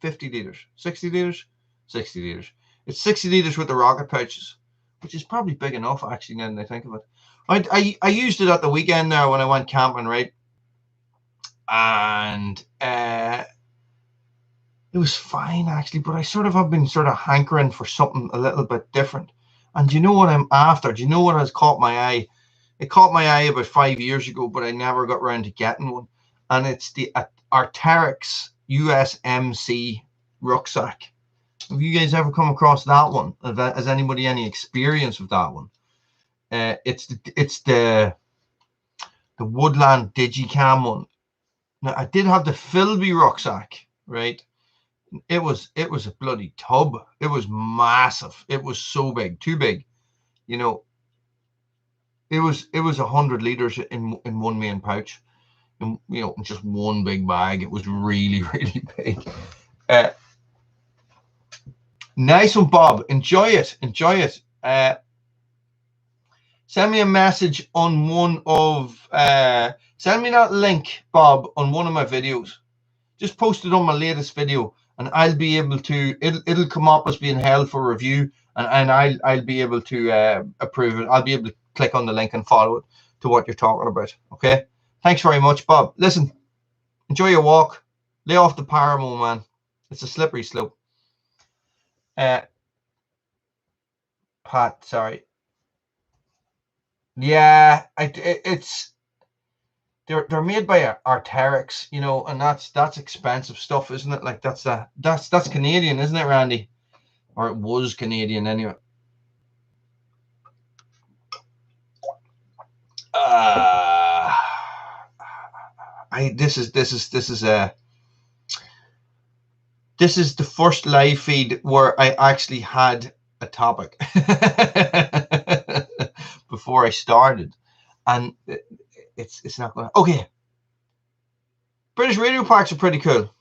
S1: 50 liters, 60 liters, 60 liters. It's 60 liters with the rocket pouches, which is probably big enough actually now that I think of it. I used it at the weekend there when I went camping, right? And it was fine actually, but I sort of have been hankering for something a little bit different. And do you know what I'm after? Do you know what has caught my eye? It caught my eye about 5 years ago, but I never got around to getting one. And it's the Arc'teryx USMC rucksack. Have you guys ever come across that one? Has anybody any experience with that one? It's the Woodland Digicam one. Now I did have the Philby rucksack, right? It was a bloody tub. It was massive. It was so big, too big. You know, it was 100 liters in one main pouch. In, you know, just one big bag. It was really, really big. Nice one, Bob. Enjoy it. Send me a message on one of send me that link, Bob, on one of my videos. Just post it on my latest video, and I'll be able to. It'll come up as being held for review, and I'll be able to approve it. I'll be able to click on the link and follow it to what you're talking about. Okay. Thanks very much, Bob. Listen, enjoy your walk. Lay off the paramo, man. It's a slippery slope. Pat, sorry. Yeah, it's they're made by Arc'teryx, you know, and that's expensive stuff, isn't it? Like that's Canadian, isn't it, Randy? Or it was Canadian anyway. This is the first live feed where I actually had a topic before I started, and it's not going to. Okay, British radio packs are pretty cool.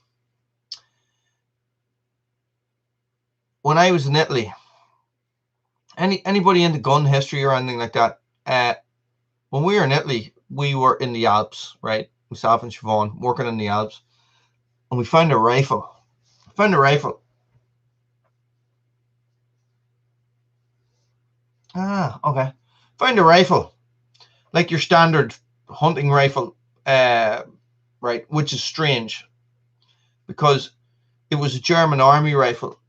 S1: When I was in Italy, anybody into gun history or anything like that, when we were in Italy, we were in the Alps, right? Myself and Siobhan working in the Alps, and we found a rifle. Ah, okay. Found a rifle, like your standard hunting rifle, right? Which is strange because it was a German army rifle,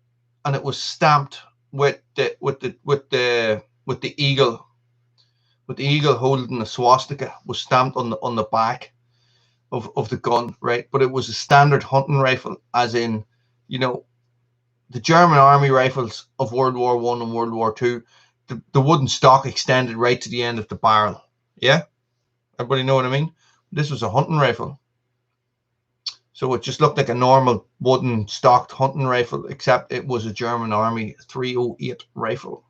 S1: and it was stamped with the eagle. With the eagle holding the swastika was stamped on the back of the gun, right? But it was a standard hunting rifle, as in, you know, the German army rifles of World War I and World War II. The wooden stock extended right to the end of the barrel. Yeah, everybody know what I mean? This was a hunting rifle, so it just looked like a normal wooden stocked hunting rifle, except it was a German army 308 rifle.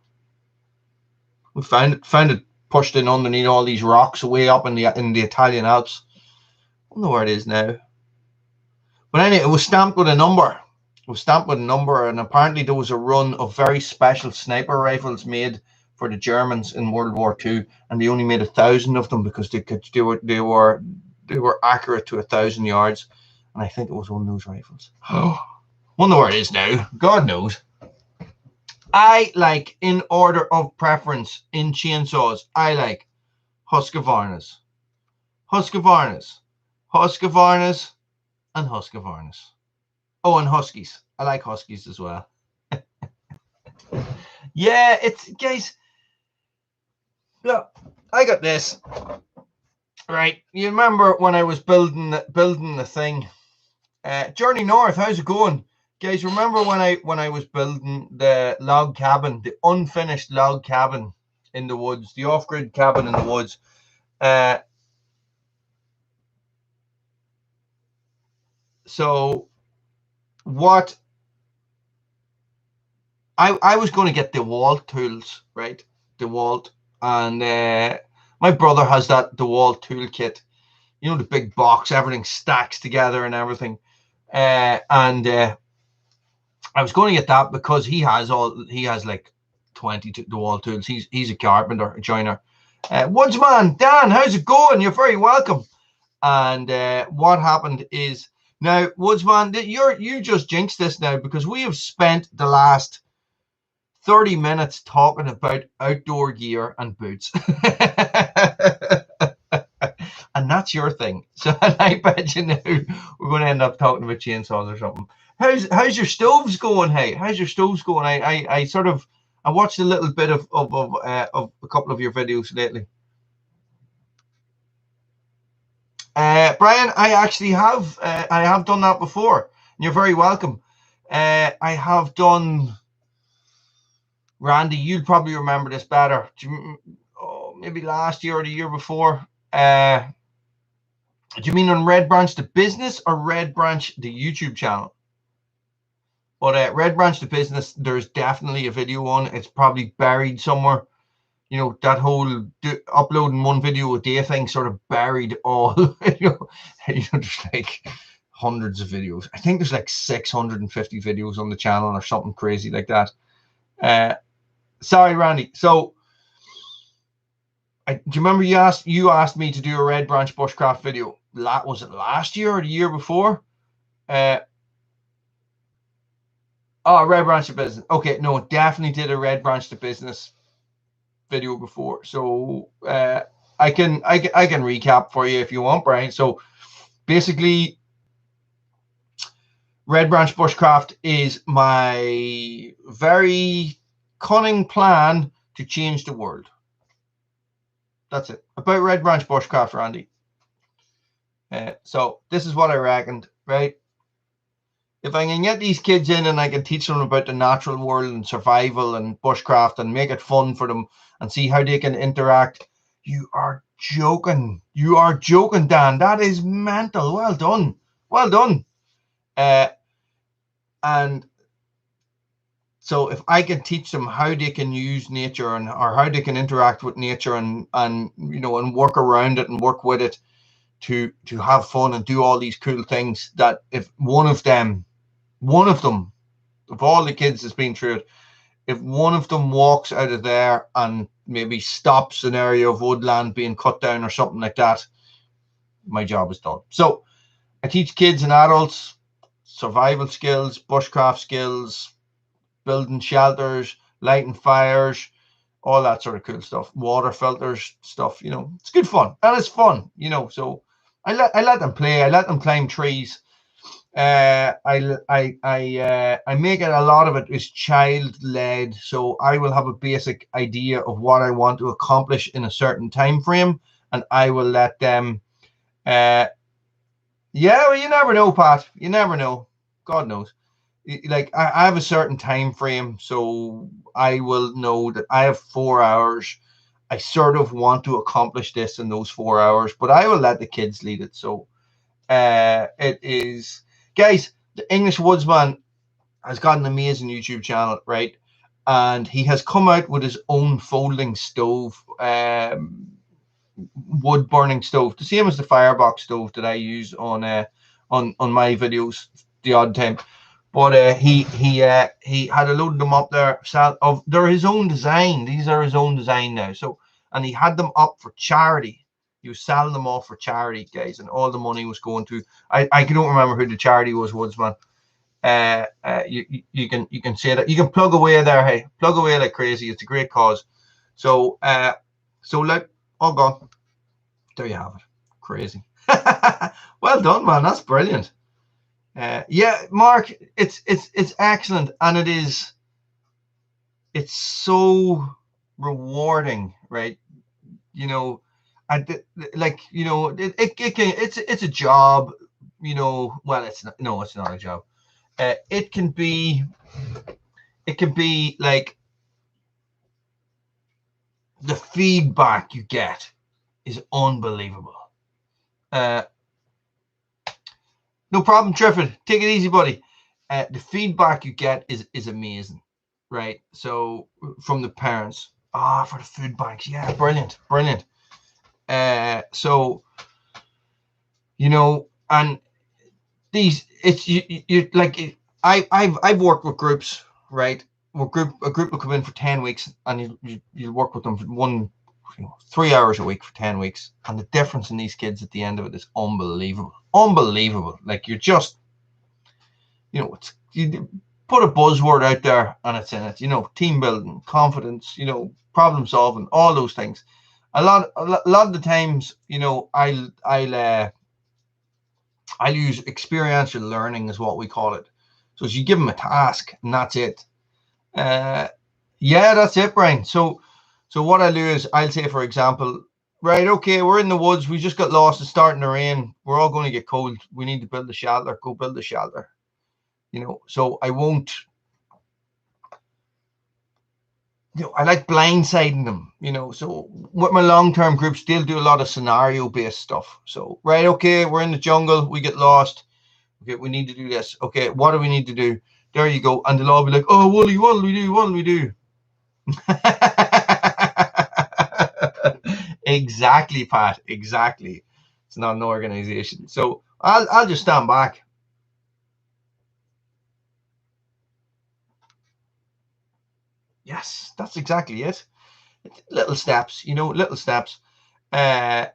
S1: We found it pushed in underneath all these rocks way up in the Italian Alps. I don't know where it is now. But anyway, it was stamped with a number. It was stamped with a number, and apparently there was a run of very special sniper rifles made for the Germans in World War II, and they only made 1,000 of them because they were accurate to 1,000 yards. And I think it was one of those rifles. Wonder where it is now. God knows. I like, in order of preference in chainsaws, I like Husqvarnas, Husqvarnas, Husqvarnas, and Husqvarnas. Oh, and Huskies. I like Huskies as well. Yeah, it's, guys, look, I got this. Right, you remember when I was building the thing? Journey North, how's it going? Guys, remember when I was building the log cabin, the unfinished log cabin in the woods, the off-grid cabin in the woods? So what I was going to get the DeWalt tools, right? DeWalt, and my brother has that DeWalt tool kit. You know, the big box, everything stacks together and everything. I was going to get that because he has like 20 DeWalt tools. He's a carpenter, a joiner. Woodsman Dan, how's it going? You're very welcome. And what happened is, now Woodsman, you just jinxed this now, because we have spent the last 30 minutes talking about outdoor gear and boots. And that's your thing. So I bet you now we're going to end up talking about chainsaws or something. How's your stoves going? Hey, how's your stoves going? I watched a little bit of a couple of your videos lately. Brian, I actually have done that before. You're very welcome. I have done. Randy, you'll probably remember this better. Maybe last year or the year before. Do you mean on Red Branch the Business or Red Branch the YouTube channel? But Red Branch the Business, there's definitely a video on. It's probably buried somewhere. You know, that whole uploading one video a day thing sort of buried all. you know, there's like hundreds of videos. I think there's like 650 videos on the channel or something crazy like that. Sorry, Randy. So, do you remember you asked me to do a Red Branch Bushcraft video? Was it last year or the year before? Oh, Red Branch to Business. Okay, no, definitely did a Red Branch to Business video before. So I can recap for you if you want, Brian. So basically, Red Branch Bushcraft is my very cunning plan to change the world. That's it. About Red Branch Bushcraft, Randy. So this is what I reckoned, right? If I can get these kids in and I can teach them about the natural world and survival and bushcraft and make it fun for them and see how they can interact. You are joking. You are joking, Dan. That is mental. Well done. Well done. And so if I can teach them how they can use nature or how they can interact with nature and you know, and work around it and work with it to have fun and do all these cool things, that if one of them, of all the kids that's been through it, if one of them walks out of there and maybe stops an area of woodland being cut down or something like that, my job is done. So I teach kids and adults survival skills, bushcraft skills, building shelters, lighting fires, all that sort of cool stuff, water filters stuff. You know, it's good fun, and it's fun, you know. So I let them play, I let them climb trees, I make it, a lot of it is child led, so I will have a basic idea of what I want to accomplish in a certain time frame, and I will let them. Yeah, well, you never know, Pat. You never know. God knows. Like I have a certain time frame, so I will know that I have 4 hours. I sort of want to accomplish this in those 4 hours, but I will let the kids lead it. So it is, guys. The English Woodsman has got an amazing YouTube channel, right? And he has come out with his own folding stove, wood burning stove, the same as the firebox stove that I use on my videos the odd time. But he had a load of them up there. They're his own design. These are his own design now. So, and he had them up for charity. He was selling them off for charity, guys, and all the money was going to. I don't remember who the charity was, Woodsman. You can say that. You can plug away there. Hey, plug away like crazy. It's a great cause. So oh God, there you have it. Crazy. Well done, man. That's brilliant. Yeah, Mark, it's excellent, and it's so rewarding, right? You know, like, you know, it's a job, you know. Well, it's not a job. It can be like, the feedback you get is unbelievable. No problem, Triffid. Take it easy, buddy. The feedback you get is amazing, right? So from the parents, for the food banks, yeah, brilliant. So, you know, and these, it's you like, I've worked with groups, right? A group will come in for 10 weeks, and you work with them for 3 hours a week for 10 weeks, and the difference in these kids at the end of it is unbelievable. Like, you're just, you know, you put a buzzword out there and it's in it, you know, team building, confidence, you know, problem solving, all those things. A lot of the times, you know, I'll use experiential learning, is what we call it. So as you give them a task, and that's it. Yeah, that's it, Brian. So what I'll do is, I'll say, for example, right, okay, we're in the woods, we just got lost, it's starting to rain, we're all going to get cold, we need to build a shelter. Go build a shelter. You know, so I won't, you know, I like blindsiding them, you know. So with my long-term groups, they'll do a lot of scenario-based stuff. So, right, okay, we're in the jungle, we get lost. Okay, we need to do this. Okay, what do we need to do? There you go. And they'll all be like, oh, Wooly, what'll we do? What'll we do? Exactly, Pat. Exactly. It's not an organization. So I'll just stand back. Yes, that's exactly it. Little steps, you know, little steps. But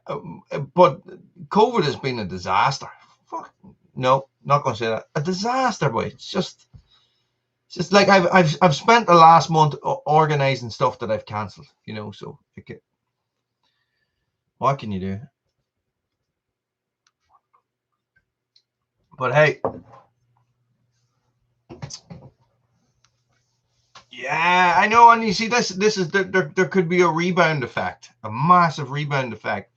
S1: COVID has been a disaster. Fuck, no, not going to say that. A disaster, boy. It's just like, I've spent the last month organizing stuff that I've cancelled, you know. So what can you do? But hey, yeah, I know. And you see, this is there could be a rebound effect, a massive rebound effect.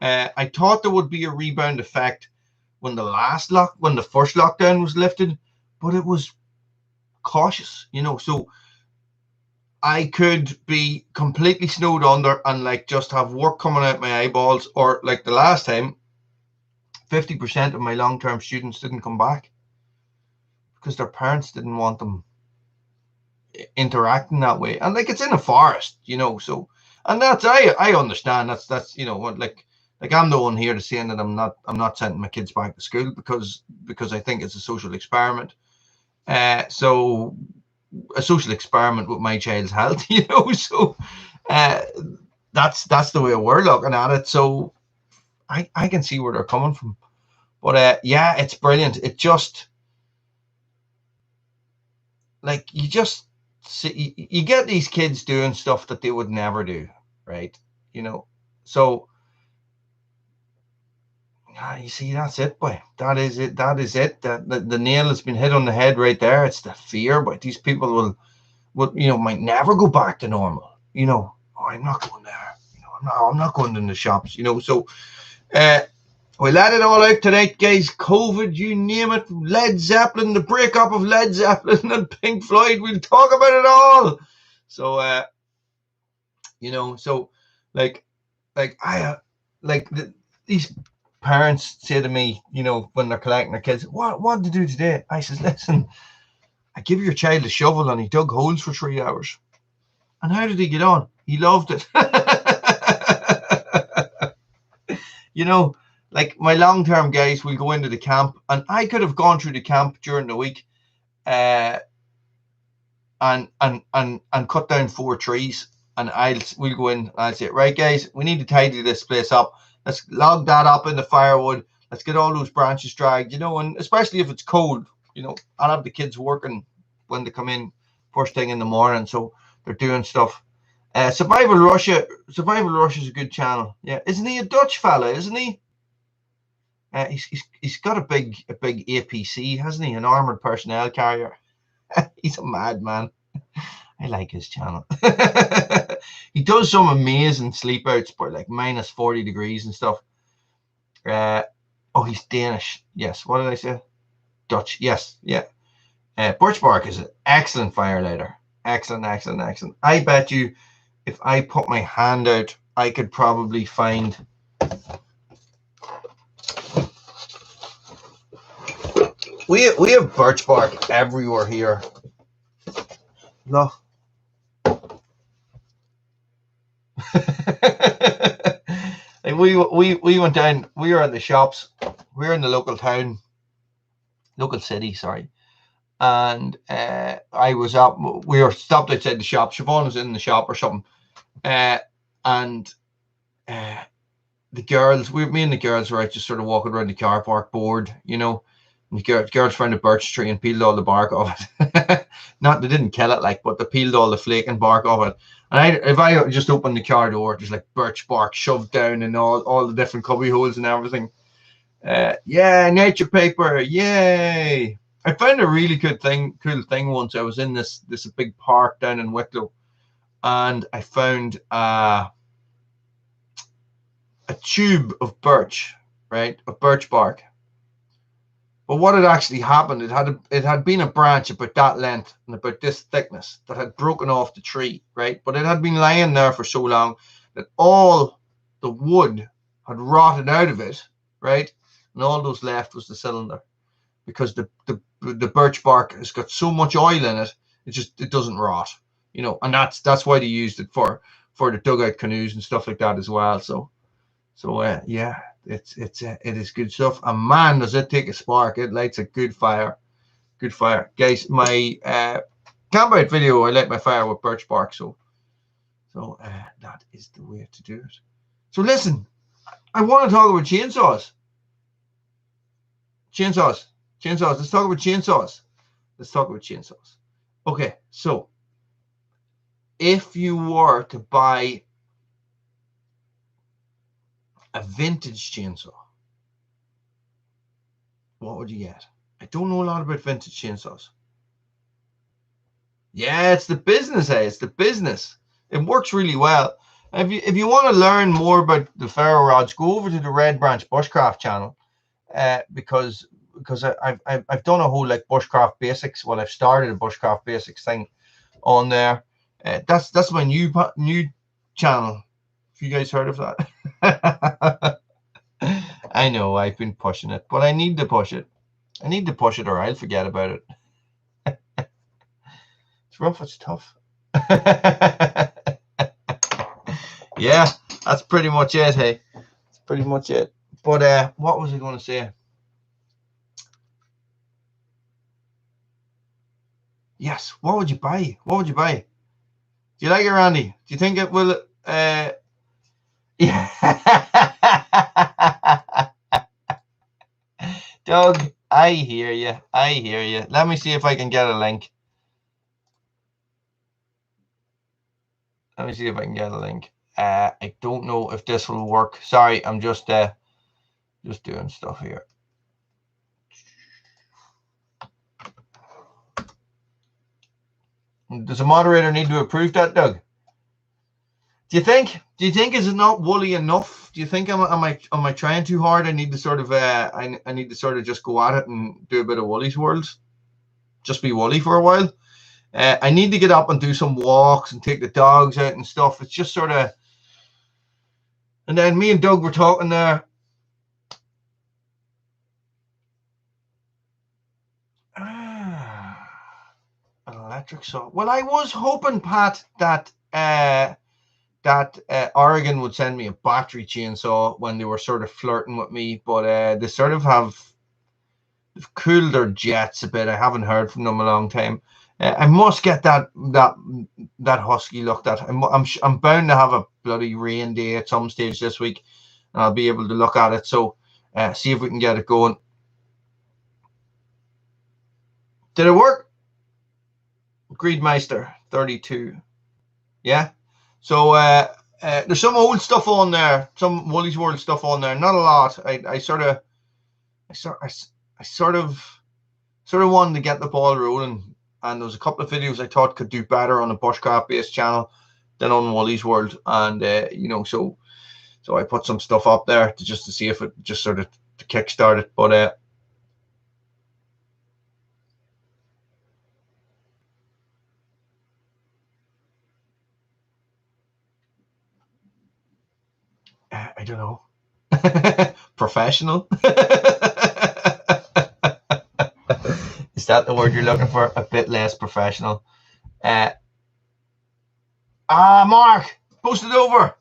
S1: I thought there would be a rebound effect when the first lockdown was lifted, but it was cautious, you know. So I could be completely snowed under and like just have work coming out my eyeballs, or like the last time, 50% of my long-term students didn't come back because their parents didn't want them interacting that way. And like, it's in a forest, you know. So, and that's, I understand, that's you know what, like I'm the one here to saying that I'm not sending my kids back to school because I think it's a social experiment. So a social experiment with my child's health, you know. So that's the way we're looking at it. So I can see where they're coming from. But yeah, it's brilliant. It just, like, you just see, you get these kids doing stuff that they would never do, right? You know. So You see, that's it, boy. That is it. That is it. The nail has been hit on the head right there. It's the fear, but these people will might never go back to normal. Oh, I'm not going there. I'm not going in the shops. So we let it all out tonight, guys. COVID, you name it. Led Zeppelin, the breakup of Led Zeppelin and Pink Floyd. We'll talk about it all. So so these parents say to me, when they're collecting their kids, what did you do today? I says, listen, I give your child a shovel and he dug holes for 3 hours. And how did he get on? He loved it. Like my long-term guys will go into the camp, and I could have gone through the camp during the week and cut down 4 trees, and we'll go in and I'll say, right guys, we need to tidy this place up. Let's log that up in the firewood. Let's get all those branches dragged, and especially if it's cold, I'll have the kids working when they come in first thing in the morning, so they're doing stuff. Survival Russia is a good channel. Yeah, isn't he a Dutch fella? Isn't he? He's got a big APC, hasn't he? An armored personnel carrier. He's a madman. I like his channel. He does some amazing sleep outs, but like minus 40 degrees and stuff. He's Danish. Yes. What did I say? Dutch. Yes. Yeah. Birch bark is an excellent fire lighter. Excellent. I bet you if I put my hand out, I could probably find we have birch bark everywhere here. No. Like we went down, we were in the shops, we were in the local city, sorry. And I was up, we were stopped outside the shop. Siobhan was in the shop or something. And the girls, me and the girls were out just sort of walking around the car park bored, And the girls found a birch tree and peeled all the bark off it. They didn't kill it, but they peeled all the flake and bark off it. And if I just opened the car door, there's like birch bark shoved down in all the different cubby holes and everything. Yeah, nature paper, yay! I found a really cool thing once. I was in this big park down in Wicklow, and I found a tube of birch, right, of birch bark. But what had actually happened, it had been a branch about that length and about this thickness that had broken off the tree, right? But it had been lying there for so long that all the wood had rotted out of it, right? And all those left was the cylinder, because the birch bark has got so much oil in it, it doesn't rot, and that's why they used it for the dugout canoes and stuff like that as well. So yeah. It is good stuff, and man, does it take a spark. It lights a good fire, guys. My campsite video, I light my fire with birch bark, so that is the way to do it. So listen, I want to talk about chainsaws. Let's talk about chainsaws. Okay, so if you were to buy a vintage chainsaw, what would you get? I don't know a lot about vintage chainsaws. Yeah, it's the business, It's the business. It works really well. If you want to learn more about the ferro rods, go over to the Red Branch Bushcraft channel, because I've done a whole Bushcraft basics. Well, I've started a Bushcraft basics thing on there. That's my new channel. Have you guys heard of that? I know I've been pushing it, but I need to push it. Or I'll forget about it. It's rough. It's tough. Yeah, that's pretty much it. Hey, that's pretty much it. But what was I going to say? Yes. What would you buy? Do you like it, Randy? Do you think it will? Yeah. Doug, I hear you. Let me see if I can get a link. I don't know if this will work. Sorry, I'm just Just doing stuff here. Does a moderator need to approve that, Doug? Do you think is it not woolly enough? Do you think am I trying too hard? I need to sort of I need to sort of just go at it and do a bit of Woolly's World. Just be woolly for a while. I need to get up and do some walks and take the dogs out and stuff. It's just sort of. And then me and Doug were talking there. An electric saw. Well, I was hoping, Pat, that Oregon would send me a battery chainsaw when they were sort of flirting with me, but they sort of they've cooled their jets a bit. I haven't heard from them a long time. I must get that husky looked at. I'm bound to have a bloody rain day at some stage this week, and I'll be able to look at it. So see if we can get it going. Did it work? Greedmeister 32. Yeah. So there's some old stuff on there, some Woolly's World stuff on there. Not a lot. I sort of wanted to get the ball rolling, and there was a couple of videos I thought could do better on a Bushcraft based channel than on Woolly's World, and you know, so I put some stuff up there to see if it just sort of to kickstart it, but I don't know. Professional. Is that the word you're looking for? A bit less professional. Mark, post it over.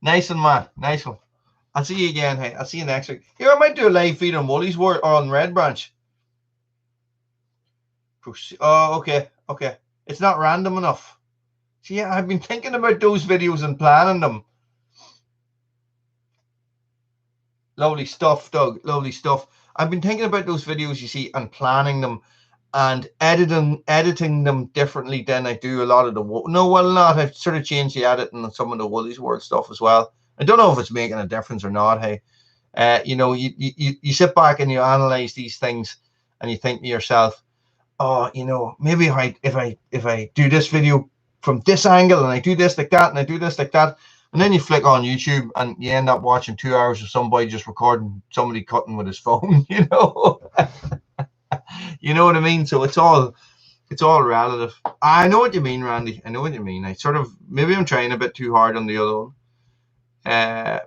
S1: Nice one, man. Nice one. I'll see you again. Hey, I'll see you next week. Here, I might do a live feed on Woolly's World or on Red Branch. Oh, okay. Okay. It's not random enough. See, I've been thinking about those videos and planning them. Lovely stuff, Doug. Lovely stuff. I've been thinking about those videos, you see, and planning them and editing them differently than I do a lot of the... No, well, not. I've sort of changed the editing on some of the Woolly's World stuff as well. I don't know if it's making a difference or not, hey. You know, you sit back and you analyze these things and you think to yourself, oh, you know, maybe if I do this video from this angle and I do this like that and I do this like that, and then you flick on YouTube and you end up watching 2 hours of somebody just recording somebody cutting with his phone, you know. You know what I mean? So it's all relative. I know what you mean, Randy. I know what you mean. Maybe I'm trying a bit too hard on the other one.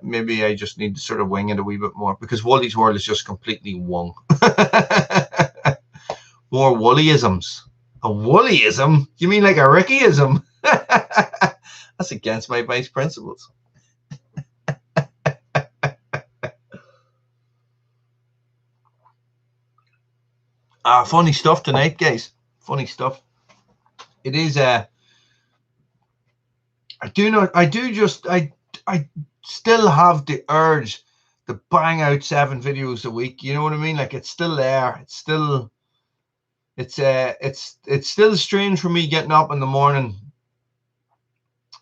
S1: Maybe I just need to sort of wing it a wee bit more, because Woolly's World is just completely wrong. More Woollyisms. A Woollyism? You mean like a Rickyism? That's against my vice principles. Funny stuff tonight, guys. Funny stuff. It is I still have the urge to bang out 7 videos a week. You know what I mean? Like, it's still there. It's still strange for me getting up in the morning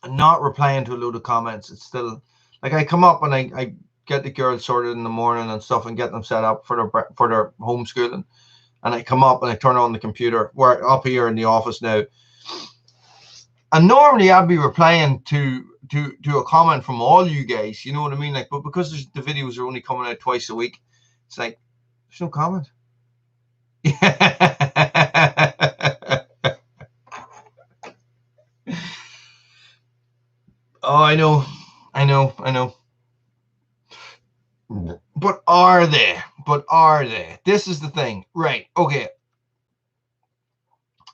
S1: and not replying to a load of comments. It's still like I come up and I get the girls sorted in the morning and stuff and get them set up for their homeschooling, and I come up and I turn on the computer. We're up here in the office now, and normally I'd be replying to a comment from all you guys, you know what I mean? Like, but because the videos are only coming out twice a week, it's like there's no comment. Oh, I know. But are they? This is the thing. Right, okay.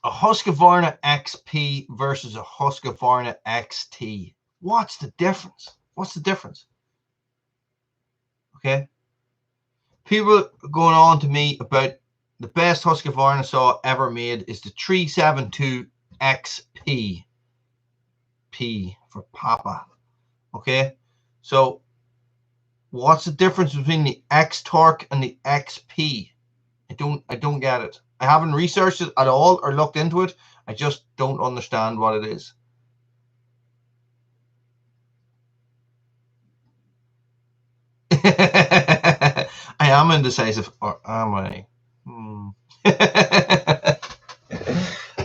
S1: A Husqvarna XP versus a Husqvarna XT. What's the difference? Okay. People going on to me about the best Husqvarna saw ever made is the 372 XP. P for Papa. Okay. So what's the difference between the x-torq and the XP? I don't get it. I haven't researched it at all or looked into it. I just don't understand what it is. I am indecisive, or am I?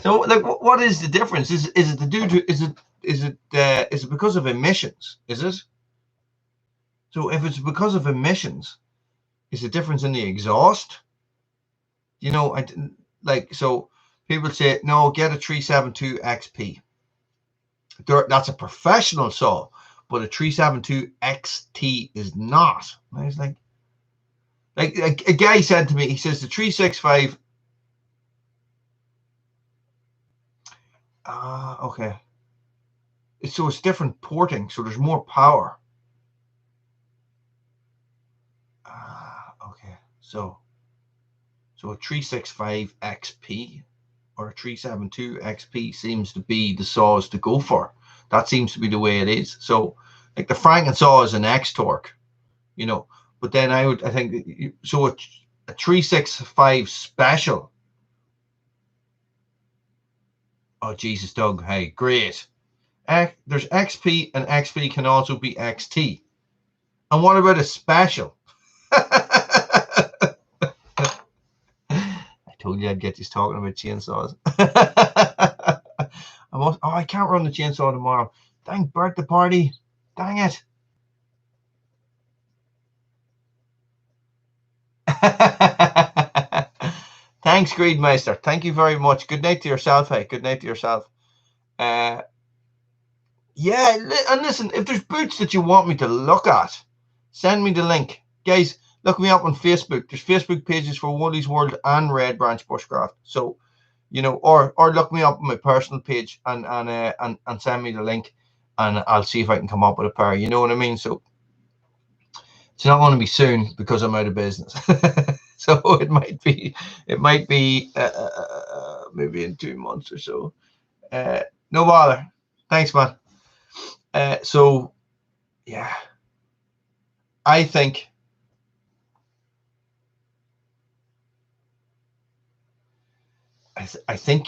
S1: So, like, what is the difference? Is it the due to? Is it because of emissions? Is it? So, if it's because of emissions, is the difference in the exhaust? You know, so people say no, get a 372 XP. That's a professional saw, but a 372 XT is not. And I was like a guy said to me, he says the 365. Okay. So it's different porting, so there's more power. Okay. So a 365 XP or a 372 XP seems to be the saws to go for. That seems to be the way it is. So, like the Frankensaw is an x-torq, you know. But then I think so. A 365 special. Oh Jesus, Doug! Hey, great. There's XP, and XP can also be XT. And what about a special? I told you I'd get you talking about chainsaws. I can't run the chainsaw tomorrow. Dang, birthday party. Dang it. Thanks, Greedmeister. Thank you very much. Good night to yourself. Hey, good night to yourself. Yeah, and listen, if there's boots that you want me to look at, send me the link. Guys, look me up on Facebook. There's Facebook pages for Wooly's World and Red Branch Bushcraft. So, you know, or look me up on my personal page and send me the link, and I'll see if I can come up with a pair. You know what I mean? So it's not going to be soon because I'm out of business. So it might be maybe in 2 months or so. No bother. Thanks, man. So yeah, I think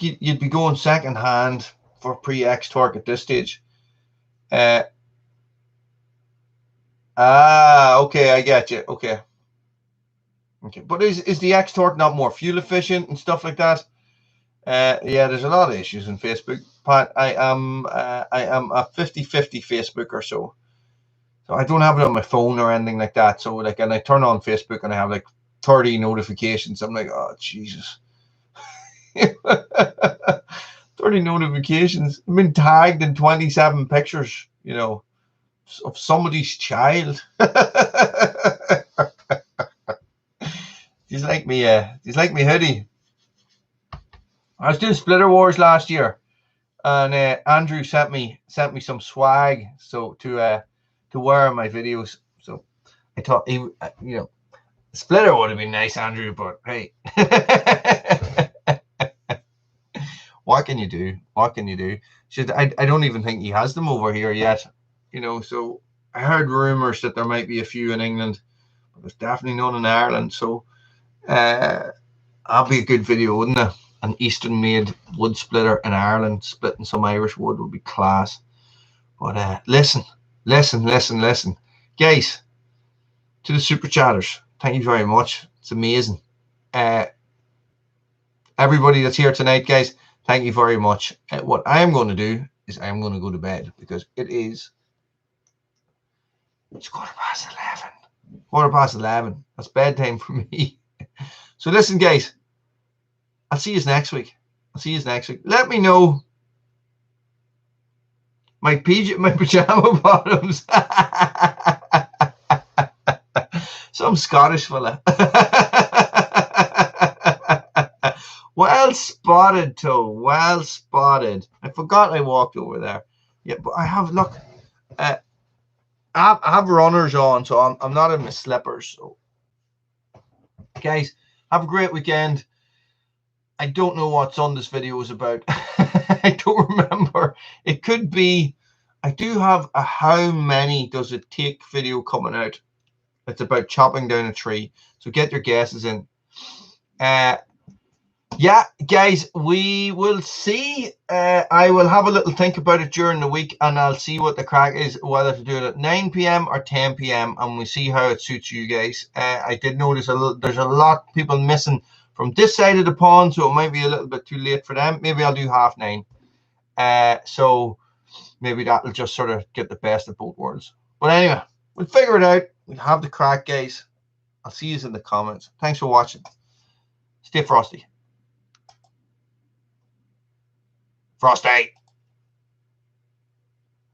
S1: you'd be going second hand for pre-x-torq at this stage. Okay, I get you. Okay, but is the x-torq not more fuel efficient and stuff like that? Yeah, there's a lot of issues in Facebook, Pat. I am a 50-50 Facebook or so. So I don't have it on my phone or anything like that. So like, and I turn on Facebook and I have like 30 notifications. I'm like, oh Jesus. 30 notifications. I've been tagged in 27 pictures, you know, of somebody's child. He's like me hoodie. I was doing Splitter Wars last year, and Andrew sent me some swag so to wear in my videos. So I thought Splitter would have been nice, Andrew, but hey. What can you do? What can you do? I don't even think he has them over here yet. You know, so I heard rumors that there might be a few in England, but there's definitely none in Ireland. So that'd be a good video, wouldn't it? An Eastern made wood splitter in Ireland, splitting some Irish wood would be class. But listen. Guys, to the super chatters, thank you very much. It's amazing. Everybody that's here tonight, guys, thank you very much. What I am going to do is I am going to go to bed because it's 11:15. 11:15. That's bedtime for me. So listen, guys, I'll see you next week. Let me know my pajama bottoms. Some Scottish fella. Well spotted, Toe. Well spotted. I forgot I walked over there. Yeah, but I have, look, I have runners on, so I'm not in my slippers. So, guys, have a great weekend. I don't know what Sunday's video is about. I don't remember. It could be, I do have a how many does it take video coming out. It's about chopping down a tree. So get your guesses in. yeah, guys, we will see. I will have a little think about it during the week, and I'll see what the crack is, whether to do it at 9 p.m. or 10 p.m. and we see how it suits you guys. I did notice there's a lot of people missing from this side of the pond, so it might be a little bit too late for them. Maybe I'll do 9:30. So maybe that'll just sort of get the best of both worlds. But anyway, we'll figure it out. We'll have the crack, guys. I'll see you in the comments. Thanks for watching. Stay frosty. Frosty.